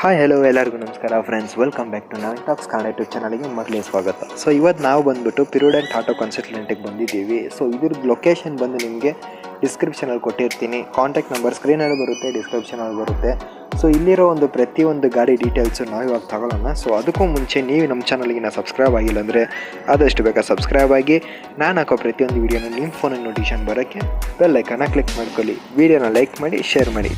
Hi hello ಎಲ್ಲರಿಗೂ ನಮಸ್ಕಾರ friends, welcome back to Naveen talks Kannada YouTube ಚಾನಲ್ಗೆ ಮರಳಿ ಸ್ವಾಗತ. ಸೊ ಇವತ್ತು ನಾವು ಬಂದುಬಿಟ್ಟು ಪಿರೂಡೆಂಟ್ ಆಟೋ ಕನ್ಸಲ್ಟೆಂಟಿಗೆ ಬಂದಿದ್ದೀವಿ. ಸೊ ಇದ್ರದ್ದು ಲೊಕೇಶನ್ ಬಂದು ನಿಮಗೆ ಡಿಸ್ಕ್ರಿಪ್ಷನಲ್ಲಿ ಕೊಟ್ಟಿರ್ತೀನಿ. ಕಾಂಟ್ಯಾಕ್ಟ್ ನಂಬರ್ ಸ್ಕ್ರೀನಲ್ಲಿ ಬರುತ್ತೆ, ಡಿಸ್ಕ್ರಿಪ್ಷನಲ್ಲಿ ಬರುತ್ತೆ. ಸೊ ಇಲ್ಲಿರೋ ಪ್ರತಿಯೊಂದು ಗಾಡಿ ಡೀಟೇಲ್ಸು ನಾವು ಇವಾಗ ತಗೊಳ್ಳೋಣ. ಸೊ ಅದಕ್ಕೂ ಮುಂಚೆ ನೀವು ನಮ್ಮ ಚಾನಲ್ಗೆ ಸಬ್ಸ್ಕ್ರೈಬ್ ಆಗಿಲ್ಲ ಅಂದರೆ ಆದಷ್ಟು ಬೇಗ ಸಬ್ಸ್ಕ್ರೈಬ್ ಆಗಿ, ನಾನು ಹಾಕೋ ಪ್ರತಿಯೊಂದು ವೀಡಿಯೋನ ನಿಮ್ಮ ಫೋನಲ್ಲಿ ನೋಟಿಫಿಕೇಶನ್ ಬರೋಕ್ಕೆ ಬೆಲ್ ಐಕಾನ್ನ ಕ್ಲಿಕ್ ಮಾಡ್ಕೊಳ್ಳಿ. ವೀಡಿಯೋನ ಲೈಕ್ ಮಾಡಿ, ಶೇರ್ ಮಾಡಿ.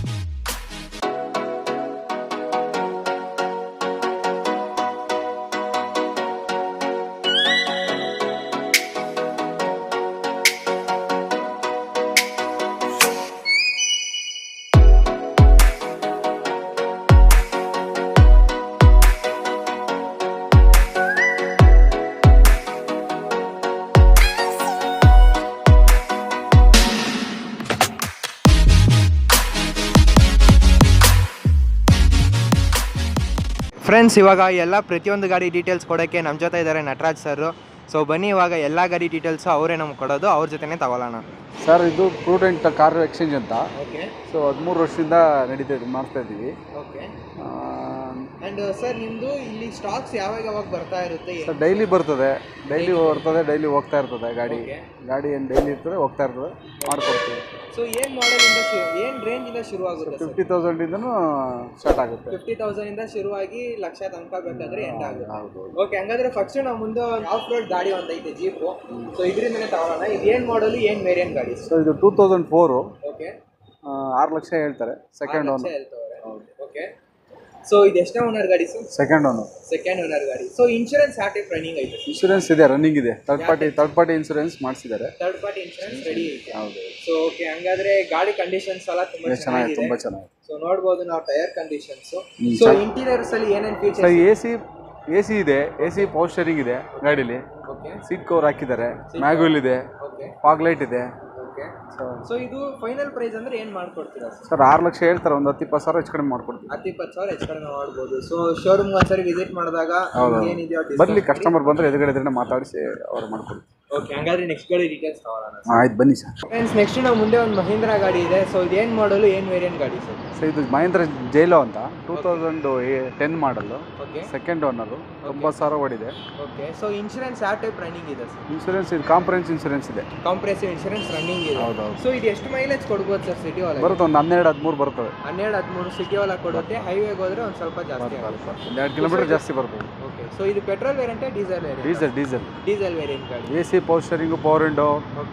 ಫ್ರೆಂಡ್ಸ್, ಇವಾಗ ಎಲ್ಲ ಪ್ರತಿಯೊಂದು ಗಾಡಿ ಡೀಟೇಲ್ಸ್ ಕೊಡೋಕ್ಕೆ ನಮ್ಮ ಜೊತೆ ಇದ್ದಾರೆ ನಟರಾಜ್ ಸರ್. ಸೊ ಬನ್ನಿ, ಇವಾಗ ಎಲ್ಲ ಗಾಡಿ ಡೀಟೇಲ್ಸು ಅವರೇ ನಮ್ಗೆ ಕೊಡೋದು, ಅವ್ರ ಜೊತೆನೇ ತಗೊಳ್ಳೋಣ. ಸರ್, ಇದು ಪ್ರೂಡೆಂಟ್ ಕಾರ್ ಎಕ್ಸ್ಚೇಂಜ್ ಅಂತ. ಓಕೆ. ಸೊ 13 ವರ್ಷದಿಂದ ಮಾಡ್ತಾ ಇದ್ದೀವಿ. ಓಕೆ. ಆ್ಯಂಡ್ ಸರ್, ನಿಮ್ಮದು ಇಲ್ಲಿ ಸ್ಟಾಕ್ಸ್ ಯಾವಾಗ ಬರ್ತಾ ಇರುತ್ತೆ? ಸರ್, ಡೈಲಿ ಬರ್ತದೆ, ಡೈಲಿ ಹೋಗ್ತಾ ಇರ್ತದೆ ಗಾಡಿ. ಏನು ಡೈಲಿ ಇರ್ತದೆ, ಹೋಗ್ತಾ ಇರ್ತದೆ, ಮಾಡ್ಕೊಡ್ತೀವಿ. ಸೊ ಏನು ಮಾಡೆಲಿಂದ ಏನು ರೇಂಜಿಂದ ಶುರು ಆಗುತ್ತೆ? 50,000ಇಂದನೂ ಸ್ಟಾರ್ಟ್ ಆಗುತ್ತೆ. 50,000ಇಂದ ಶುರುವಾಗಿ ಲಕ್ಷ ತನಕ ಬೇಕಾದ್ರೆ ಎಂಡ್ ಆಗುತ್ತೆ. ಓಕೆ, ಹಂಗಾದ್ರೆ ಫಸ್ಟ್ ನಾವು ಮುಂದೆ ಆಫ್ ರೋಡ್ ಗಾಡಿ ಒಂದು ಐತೆ ಜೀಪು. ಸೊ ಇದರಿಂದನೇ ತಗೊಳ್ಳೋಣ. ಇದು ಏನು ಮಾಡಲು, ಏನು ವೇರಿಯಂಟ್ ಗಾಡಿ? ಸೊ ಇದು 2004. ಓಕೆ. 6 ಲಕ್ಷ ಹೇಳ್ತಾರೆ. Second owner. ಓಕೆ. ಸೊ ಇದು ಎಷ್ಟನೇ ಓನರ್ ಗಾಡಿ ಸರ್? ಸೆಕೆಂಡ್ ಓನರ್ ಗಾಡಿ. ಸೊ ಇನ್ಶೂರೆನ್ಸ್ ಯಾವ ಟೈಪ್ ರನ್ನಿಂಗ್ ಐತೆ? ಇನ್ಶೂರೆನ್ಸ್ ಇದೆ, ರನ್ನಿಂಗ್ ಇದೆ. ಥರ್ಡ್ ಪಾರ್ಟಿ ಇನ್ಶೂರೆನ್ಸ್ ಮಾಡಿಸಿದ್ದಾರೆ. ಥರ್ಡ್ ಪಾರ್ಟಿ ಇನ್ಶೂರೆನ್ಸ್ ರೆಡಿ ಐತೆ. ಹೌದು. ಸೊ ಓಕೆ, ಹಂಗಾದ್ರೆ ಗಾಡಿ ಕಂಡೀಷನ್ಸ್ ಎಲ್ಲ ತುಂಬಾ ಚೆನ್ನಾಗಿದೆ. ತುಂಬಾ ಚೆನ್ನಾಗಿದೆ. ಸೊ ನೋಡಬಹುದು ನಾವು ಟೈರ್ ಕಂಡೀಷನ್ಸ್. ಸೊ ಇಂಟೀರಿಯರ್ಸ್ ಅಲ್ಲಿ ಏನೇನು ಫೀಚರ್ಸ್? ಎಸಿ ಇದೆ, ಎಸಿ ಪವರ್ ಸ್ಟೇರಿಂಗ್ ಇದೆ ಗಾಡೀಲಿ. ಓಕೆ. ಸೀಟ್ ಕವರ್ ಹಾಕಿದ್ದಾರೆ, ಮ್ಯಾಗ್ವಿಲ್ ಇದೆ, ಫಾಗ್ ಲೈಟ್ ಇದೆ. ಸೊ ಇದು ಫೈನಲ್ ಪ್ರೈಸ್ ಅಂದ್ರೆ ಏನ್ ಮಾಡ್ಕೊಡ್ತೀರಾ ಸರ್? 6 ಲಕ್ಷ ಹೇಳ್ತಾರೆ, ಒಂದು 10-20 ಸಾವಿರ ಹೆಚ್ಚು ಕಡಿಮೆ ಮಾಡ್ಕೊಡ್ತೀವಿ. 10-20 ಸಾವಿರ ಹೆಚ್ಚು ಕಡಿಮೆ ಮಾಡ್ಬೋದು. ಸೊ ಶೋರೂಮ್ ಒಂದ್ಸರಿ ವಿಸಿಟ್ ಮಾಡಿದಾಗ ಏನಿದೆಯೋ ಬರ್ಲಿ, ಕಸ್ಟಮರ್ ಬಂದ್ರೆ ಎದುರುಗಡೆ ಮಾತಾಡಿಸಿ ಅವ್ರು ಮಾಡ್ಕೊಡ್ತೀವಿ. ಓಕೆ, ಹಂಗಾದ್ರೆ ನೆಕ್ಸ್ಟ್ ಗಾಡಿ ಡೀಟೇಲ್ಸ್ ತಗೊಳ್ಳೋಣ. ಆಯ್ತು, ಬನ್ನಿ ಸರ್. ಫ್ರೆಂಡ್ಸ್, ನೆಕ್ಸ್ಟ್ ನಾವು ಮುಂದೆ ಒಂದು ಮಹೀಂದ್ರಾ ಗಾಡಿ ಇದೆ. ಸೊ ಇದು ಏನು ಮಾಡಲು, ಏನು ವೇರಿಯಂಟ್ ಗಾಡಿ ಸರ್? ಸೊ ಇದು ಮಹೀಂದ್ರ ಜೈಲೋ ಅಂತ 2010 ಮಾಡಲು. ಓಕೆ. Second owner. 90,000 ಓಡಿದೆ. ಓಕೆ. ಸೊ ಇನ್ಶೂರೆನ್ಸ್ ಯಾವ ಟೈಪ್ ರನ್ನಿಂಗ್ ಇದೆ ಸರ್? ಇನ್ಶೂರೆನ್ಸ್ ಇದು ಕಾಂಪ್ರಹೆನ್ಸಿವ್ ಇನ್ಶೂರೆನ್ಸ್ ಇದೆ. ಕಾಂಪ್ರಹೆನ್ಸಿವ್ ಇನ್ಶೂರೆನ್ಸ್ ರನ್ನಿಂಗ್ ಇದೆ. ಹೌದೌದು. ಸೊ ಇದು ಎಷ್ಟು ಮೈಲೇಜ್ ಕೊಡ್ಬೋದು ಸರ್ ಸಿಟಿ ಒಳಗೆ? ಬರುತ್ತೆ, ಒಂದು 12-13 ಬರ್ತದೆ. 12-13 ಸಿಟಿ ಒಳಗೆ ಕೊಡುತ್ತೆ. ಹೈವೇಗೆ ಹೋದ್ರೆ ಒಂದು ಸ್ವಲ್ಪ ಜಾಸ್ತಿ ಆಗುತ್ತೆ. 2 ಕಿಲೋಮೀಟರ್ ಜಾಸ್ತಿ ಬರ್ಬೋದು. ಓಕೆ. ಸೊ ಇದು petrol variant, diesel variant? Diesel variant ಗಾಡಿ. AC power steering, power window,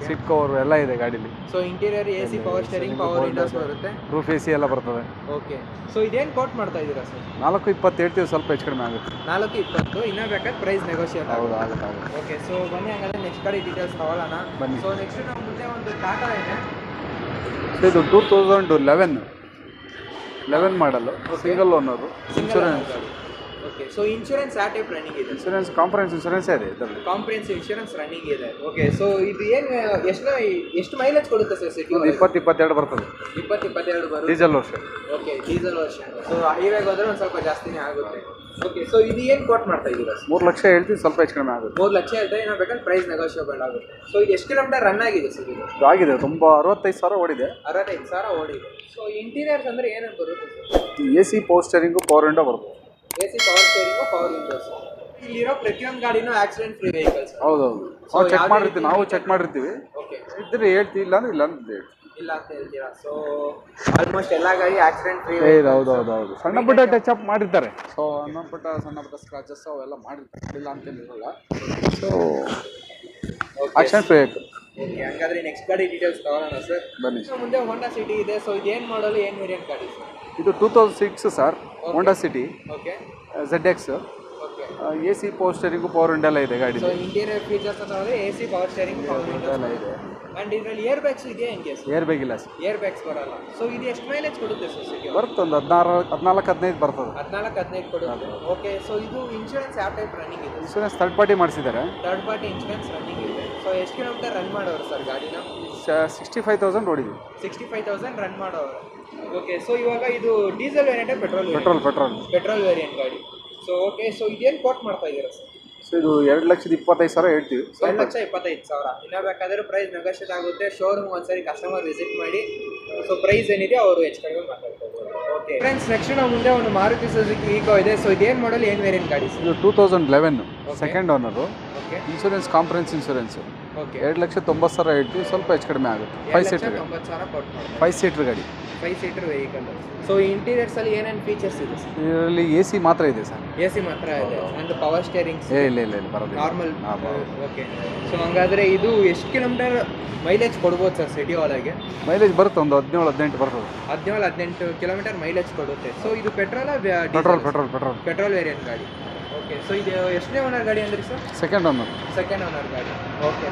seat cover ಎಲ್ಲ ಇದೆ ಗಾಡೀಲಿ. So interior AC, power steering, power windows ಬರುತ್ತೆ. ರೂಫ್ ಎಸಿ ಎಲ್ಲ ಬರ್ತದೆ. ಓಕೆ. ಸೊ ಇದೇನು ಕೋಟ್ ಮಾಡ್ತಾ ಇದ್ದೀರಾ ಸರ್? 4.20 ಹೇಳ್ತೀವಿ, ಸ್ವಲ್ಪ ಹೆಚ್ಚು ಕಡಿಮೆ ಆಗುತ್ತೆ. 4.20 ಇನ್ನೂ ಬೇಕಾದ್ರೆ ಪ್ರೈಸ್ ನೆಗೋಷಿಯೇಟ್ ಆಗುತ್ತೆ. ಓಕೆ. ಸೊ ಬನ್ನಿ, ಹಂಗಾದ್ರೆ ನೆಕ್ಸ್ಟ್ ಗಾಡಿ ಡೀಟೇಲ್ಸ್ ತಗೊಳ್ಳೋಣ. ಬನ್ನಿ. ಸೊ ನೆಕ್ಸ್ಟ್ ನಾವು ಮುಂದೆ ಒಂದು ಟಾಟಾ ಇದೆ. ಇದು 2011 ಮಾಡಲು, single owner. Insurance. Okay. So insurance ಯಾವ ಟೈಪ್ ರನ್ನಿಂಗ್ ಇದೆ? ಇನ್ಶೂರೆನ್ಸ್ ಕಾಂಪ್ರಹೆನ್ಸಿವ್ ಇನ್ಶೂರೆನ್ಸ್ ಇದೆ ಇದರಲ್ಲಿ. ಕಾಂಪ್ರಹೆನ್ಸಿವ್ ಇನ್ಶೂರೆನ್ಸ್ ರನ್ನಿಂಗ್ ಇದೆ. ಓಕೆ. ಸೊ ಇದು ಏನು ಎಷ್ಟು ಮೈಲೇಜ್ ಕೊಡುತ್ತೆ ಸರ್ ಸಿಟಿ? 20-22 ಬರ್ತದೆ. 20-22 ಬರುತ್ತೆ. Diesel version. Okay, diesel version. So ಹೈವೇಗೆ ಹೋದ್ರೆ ಒಂದು ಸ್ವಲ್ಪ ಜಾಸ್ತಿನೇ ಆಗುತ್ತೆ. ಓಕೆ. ಸೊ ಇದು ಏನು ಕೋಟ್ ಮಾಡ್ತಾ ಇದ್ದೀರಾ ಸರ್? 3 ಲಕ್ಷ ಹೇಳ್ತೀವಿ, ಸ್ವಲ್ಪ ಹೆಚ್ಚು ಕಡಿಮೆ ಆಗುತ್ತೆ. 3 ಲಕ್ಷ ಹೇಳ್ತಾರೆ, ಏನೋ ಬೇಕಾದ್ರೆ ಪ್ರೈಸ್ ನೆಗೋಷಿಯಬಲ್ ಆಗುತ್ತೆ. ಸೊ ಇದು ಎಷ್ಟು ಕಿಲೋಮೀಟರ್ ರನ್ ಆಗಿದೆ ಸರ್? ಇದು ಆಗಿದೆ, ತುಂಬ 65,000 ಓಡಿದೆ. 65,000 ಓಡಿದೆ. ಸೊ ಇಂಟೀರಿಯರ್ಸ್ ಅಂದರೆ ಏನೇನು ಬರುತ್ತೆ sir? AC power steering, power window ಬರುತ್ತೆ. AC, power steering, power windows. ಇಲ್ಲಿರೋ ಪ್ರತಿಯೊಂದು ಗಾಡಿನೂ ಆಕ್ಸಿಡೆಂಟ್ ಫ್ರೀ ವೆಹಿಕಲ್ಸ್. ಹೌದೌದು. ನಾವು ಚೆಕ್ ಮಾಡಿರ್ತೀವಿ. ಓಕೆ. ಇದ್ರೆ ಹೇಳ್ತೀವಿ, ಇಲ್ಲ ಅಂದ್ರೆ ಇಲ್ಲ ಅಂತ ಹೇಳ್ತೀವಿ. ಇಲ್ಲ ಅಂತ ಹೇಳ್ತೀರಾ? ಸೊ ಆಲ್ಮೋಸ್ಟ್ ಎಲ್ಲ ಗಾಡಿ ಆಕ್ಸಿಡೆಂಟ್ ಫ್ರೀ. ಹೌದೌದು. ಸಣ್ಣ ಪುಟ್ಟ ಟಚ್ ಅಪ್ ಮಾಡಿರ್ತಾರೆ. ಸೊ ಸಣ್ಣ ಪುಟ್ಟ ಸ್ಕ್ರಾಚಸ್ ಅವೆಲ್ಲ ಮಾಡಿರ್ತಾರೆ, ಇಲ್ಲ ಅಂತೇನಿರಲ್ಲ. So accident free vehicle. Okay, ಹಂಗಾದ್ರೆ ನೆಕ್ಸ್ಟ್ ಗಾಡಿ ಡೀಟೇಲ್ಸ್ ತಗೊಳ್ಳೋಣ ಸರ್. ಬನ್ನಿ. ಮುಂದೆ ಹೋಂಡಾ ಸಿಟಿ ಇದೆ. ಸೊ ಇದು ಏನು ಮಾಡಲು, ಏನು ವೇರಿಯಂಟ್ ಗಾಡಿ ಸರ್? ಇದು 2006 sir, Honda City. Okay. ZX. Okay. AC power steering, power window ಎಲ್ಲ ಇದೆ ಗಾಡಿ. ಸೊ ಇಂಟೀರಿಯರ್ ಫೀಚರ್ಸ್ ಅಂತ ಹೇಳಿದ್ರೆ AC, power steering, power window ಎಲ್ಲ ಇದೆ. ಆ್ಯಂಡ್ ಇದರಲ್ಲಿ ಏರ್ ಬ್ಯಾಗ್ಸ್ ಇದೆಯಾ? ಹೆಂಗೆ ಸರ್? ಏರ್ ಬ್ಯಾಗ್ ಇಲ್ಲ ಸರ್. ಏರ್ ಬ್ಯಾಗ್ಸ್ ಬರಲ್ಲ. ಸೊ ಇದು ಎಷ್ಟು ಮೈಲೇಜ್ ಕೊಡುತ್ತೆ ಸರ್ ಸಿಟಿ? ಬರುತ್ತೆ, ಒಂದು 14-15 ಬರ್ತದೆ. 14-15 ಕೊಡುತ್ತೆ. ಓಕೆ. ಸೊ ಇದು ಇನ್ಶೂರೆನ್ಸ್ ಯಾವ ಟೈಪ್ ರನ್ನಿಂಗ್ ಇದೆ? ಇನ್ಶೂರೆನ್ಸ್ ಥರ್ಡ್ ಪಾರ್ಟಿ ಮಾಡಿಸಿದ್ದಾರೆ. ಥರ್ಡ್ ಪಾರ್ಟಿ ಇನ್ಶೂರೆನ್ಸ್ ರನ್ನಿಂಗ್ ಇದೆ. ಸೊ ಎಷ್ಟು ಕಿಲೋಮೀಟರ್ ರನ್ ಮಾಡೋರು ಸರ್ ಗಾಡಿನ? 65,000 ಓಡಿದ್ವಿ. 65,000 ರನ್ ಮಾಡೋರು. ಓಕೆ. ಸೊ ಇವಾಗ ಇದು ಡೀಸೆಲ್ ವೇರಿಯಂಟ್, ಪೆಟ್ರೋಲ್ ವೇರಿಯಂಟ್ ಗಾಡಿ. So okay. ಸೊ ಇದೇನು ಕೋಟ್ ಮಾಡ್ತಾ ಇದ್ದೀರಾ ಸರ್? ಸೊ ಇದು 2,25,000 ಹೇಳ್ತೀವಿ. 2,25,000 ಇನ್ನೂ ಬೇಕಾದರೆ ಪ್ರೈಸ್ ನೆಗೋಷಿಯೇಟ್ ಆಗುತ್ತೆ. ಶೋರೂಮ್ ಒಂದ್ಸರಿ ಕಸ್ಟಮರ್ ವಿಸಿಟ್ ಮಾಡಿ, ಸೊ ಪ್ರೈಸ್ ಏನಿದೆ ಅವರು ಹೆಚ್ಚು ಕಡಿಮೆ ಮಾತಾಡ್ತಾರೆ. ಓಕೆ ಫ್ರೆಂಡ್ಸ್, ನೆಕ್ಸ್ಟ್ ನಾವು ಮುಂದೆ ಒಂದು ಮಾರುತಿ ಸುಜುಕಿ ಈಕೋ ಇದೆ. ಸೊ ಇದೇನು ಮಾಡಲ್, ಏನು ವೇರಿಯಂಟ್ ಗಾಡಿ ಸರ್? ಇದು 2011 second owner. Okay insurance ಕಾಂಪ್ರೆನ್ಸ್ insurance. Okay 2,90,000 ಹೇಳ್ತೀವಿ, ಸ್ವಲ್ಪ ಹೆಚ್ಚು ಕಡಿಮೆ ಆಗುತ್ತೆ. 5 ಸೀಟರ್ 90,000 ಕೊಟ್ಟು 5 ಸೀಟರ್ ಗಾಡಿ, 5 ಸೀಟರ್ ವೆಹಿಕಲ್. ಸೊ ಇಂಟೀರಿಯರ್ಸ್ ಅಲ್ಲಿ ಏನೇನು ಫೀಚರ್ಸ್ ಇದೆ ಸರ್? ಇದರಲ್ಲಿ AC ಮಾತ್ರ ಇದೆ ಸರ್. AC ಮಾತ್ರ ಇದೆ, ಅಂದ್ರೆ ಪವರ್ ಸ್ಟೇರಿಂಗ್ಸ್ ಇಲ್ಲ ಬರೋದಿಲ್ಲ. ನಾರ್ಮಲ್. ಓಕೆ, ಸೊ ಹಂಗಾದ್ರೆ ಇದು ಎಷ್ಟು ಕಿಲೋಮೀಟರ್ ಮೈಲೇಜ್ ಕೊಡ್ಬೋದು ಸರ್ ಸಿಟಿ ಒಳಗೆ? ಮೈಲೇಜ್ ಬರುತ್ತೆ, ಒಂದು 17-18 ಬರ್ತದೆ. 17-18 ಕಿಲೋಮೀಟರ್ ಮೈಲೇಜ್ ಕೊಡುತ್ತೆ. ಸೊ ಇದು ಪೆಟ್ರೋಲ್ ಪೆಟ್ರೋಲ್ ವೇರಿಯಂಟ್ ಗಾಡಿ. ಓಕೆ, ಸೊ ಇದು ಎಷ್ಟನೇ ಓನರ್ ಗಾಡಿ ಅಂದ್ರಿ sir? Second owner okay. So,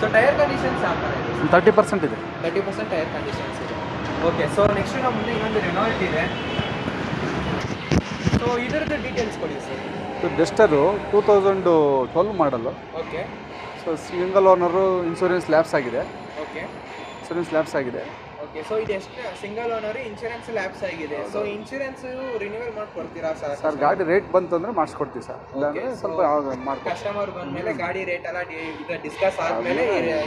so tyre conditions ಯಾವ ಥರ ಇದೆ? 30% ಇದೆ. 30% ಟೈರ್ ಕಂಡೀಷನ್ಸ್ ಇದೆ. ಓಕೆ, ಸೊ ನೆಕ್ಸ್ಟ್ ನಮ್ಮ ಮುಂದೆ ಇನ್ನೊಂದು ರೆನಾಲ್ಟ್ ಇದೆ. ಸೊ ಇದರದ್ದು ಡೀಟೇಲ್ಸ್ ಕೊಡಿ ಸರ್. ಇದು Duster 2012 model. Okay, so single owner, insurance lapse ಆಗಿದೆ. ಓಕೆ, ಓಕೆ, ಸೊ ಇದು ಎಷ್ಟು ಸಿಂಗಲ್ ಓನರ್, ಇನ್ಶೂರೆನ್ಸ್ ಲ್ಯಾಪ್ಸ್ ಆಗಿದೆ. ಸೊ ಇನ್ಶೂರೆನ್ಸ್ ರಿನ್ಯೂವಲ್ ಮಾಡ್ಕೊಡ್ತೀರಾ ಸರ್? ಗಾಡಿ ರೇಟ್ ಬಂತು ಅಂದರೆ ಮಾಡಿಸ್ಕೊಡ್ತೀವಿ ಸರ್. ಇಲ್ಲಾಂದರೆ ಸ್ವಲ್ಪ ಮಾಡ್ಕೊಡ್ತೀವಿ. ಕಸ್ಟಮರ್ ಬಂದಮೇಲೆ ಗಾಡಿ ರೇಟ್ ಎಲ್ಲ ಡಿಸ್ಕಸ್ ಆದಮೇಲೆ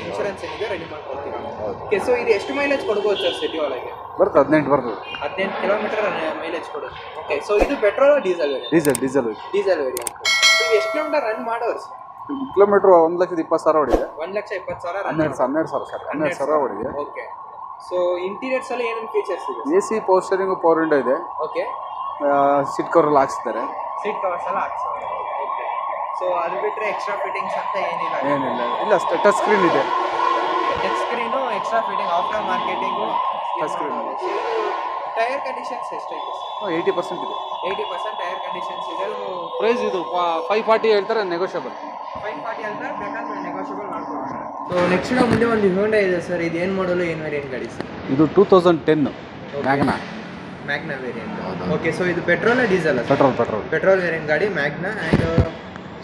ಇನ್ಶೂರೆನ್ಸ್ ಏನಿದೆ ರೆಡಿ ಮಾಡ್ಕೊಡ್ತೀರಾ? ಓಕೆ, ಸೊ ಇದು ಎಷ್ಟು ಮೈಲೇಜ್ ಕೊಡ್ಬೋದು ಸರ್ ಸಿಟಿ ಒಳಗೆ? ಬರುತ್ತೆ 18 ಬರ್ತದೆ. 18 ಕಿಲೋಮೀಟರ್ ಮೈಲೇಜ್ ಕೊಡುತ್ತೆ. ಓಕೆ, ಸೊ ಇದು ಪೆಟ್ರೋಲ್ ಡೀಸೆಲ್ ವೇರಿಯಂಟ್. ಸೊ ಎಷ್ಟು ಕಿಲೋಮೀಟರ್ ರನ್ ಮಾಡೋರು ಸರ್? ಕಿಲೋಮೀಟ್ರ್ 1,20,000 ಹೊಡಿದೆ. 1,20,000 12,000 ಹೊಡಿದೆ. ಓಕೆ, ಸೊ ಇಂಟೀರಿಯರ್ಸ್ ಅಲ್ಲಿ ಏನೇನು ಫೀಚರ್ಸ್ ಇದೆ? AC power steering, power window ಇದೆ. ಓಕೆ, ಸೀಟ್ ಕವರ್ ಎಲ್ಲ ಹಾಕ್ಸಿದ್ದಾರೆ. ಸೀಟ್ ಕವರ್ಸ್ ಎಲ್ಲ ಹಾಕ್ಸಿದ್ದಾರೆ. ಓಕೆ, ಸೊ ಅದು ಬಿಟ್ಟರೆ ಎಕ್ಸ್ಟ್ರಾ ಫಿಟ್ಟಿಂಗ್ಸ್ ಅಂತ ಏನಿಲ್ಲ? ಇಲ್ಲ ಟಚ್ ಸ್ಕ್ರೀನ್ ಇದೆ. Touch screen, extra fitting, after marketing, touch screen. Tyre conditions ಎಷ್ಟೈತೆ ಸರ್? 80% ಇದೆ. 80% ಟೈರ್ ಕಂಡೀಷನ್ಸ್ ಇದೆ. ಪ್ರೈಸ್ ಇದು 540 ಹೇಳ್ತಾರೆ, ನೆಗೋಷಿಯಬಲ್. 540 ಅಂತ ಬೇಕಾದ್ರೆ ನೆಗೋಷಿಯಬಲ್ ಮಾಡ್ಕೊಡ್ತಾರೆ. ಸೊ ನೆಕ್ಸ್ಟ್ ನಾವು ಮುಂದೆ ಒಂದು ಹೋಂಡಾ ಇದೆ ಸರ್. ಇದು ಏನು ಮಾಡಲು, ಏನು ವೇರಿಯಂಟ್ ಗಾಡಿ ಸರ್? ಇದು 2010 ಮ್ಯಾಗ್ನಾ ವೇರಿಯಂಟ್. ಓಕೆ, ಸೊ ಇದು ಪೆಟ್ರೋಲ್ ಡೀಸೆಲ್? ಪೆಟ್ರೋಲ್ ವೇರಿಯಂಟ್ ಗಾಡಿ ಮ್ಯಾಗ್ನಾ. ಆ್ಯಂಡ್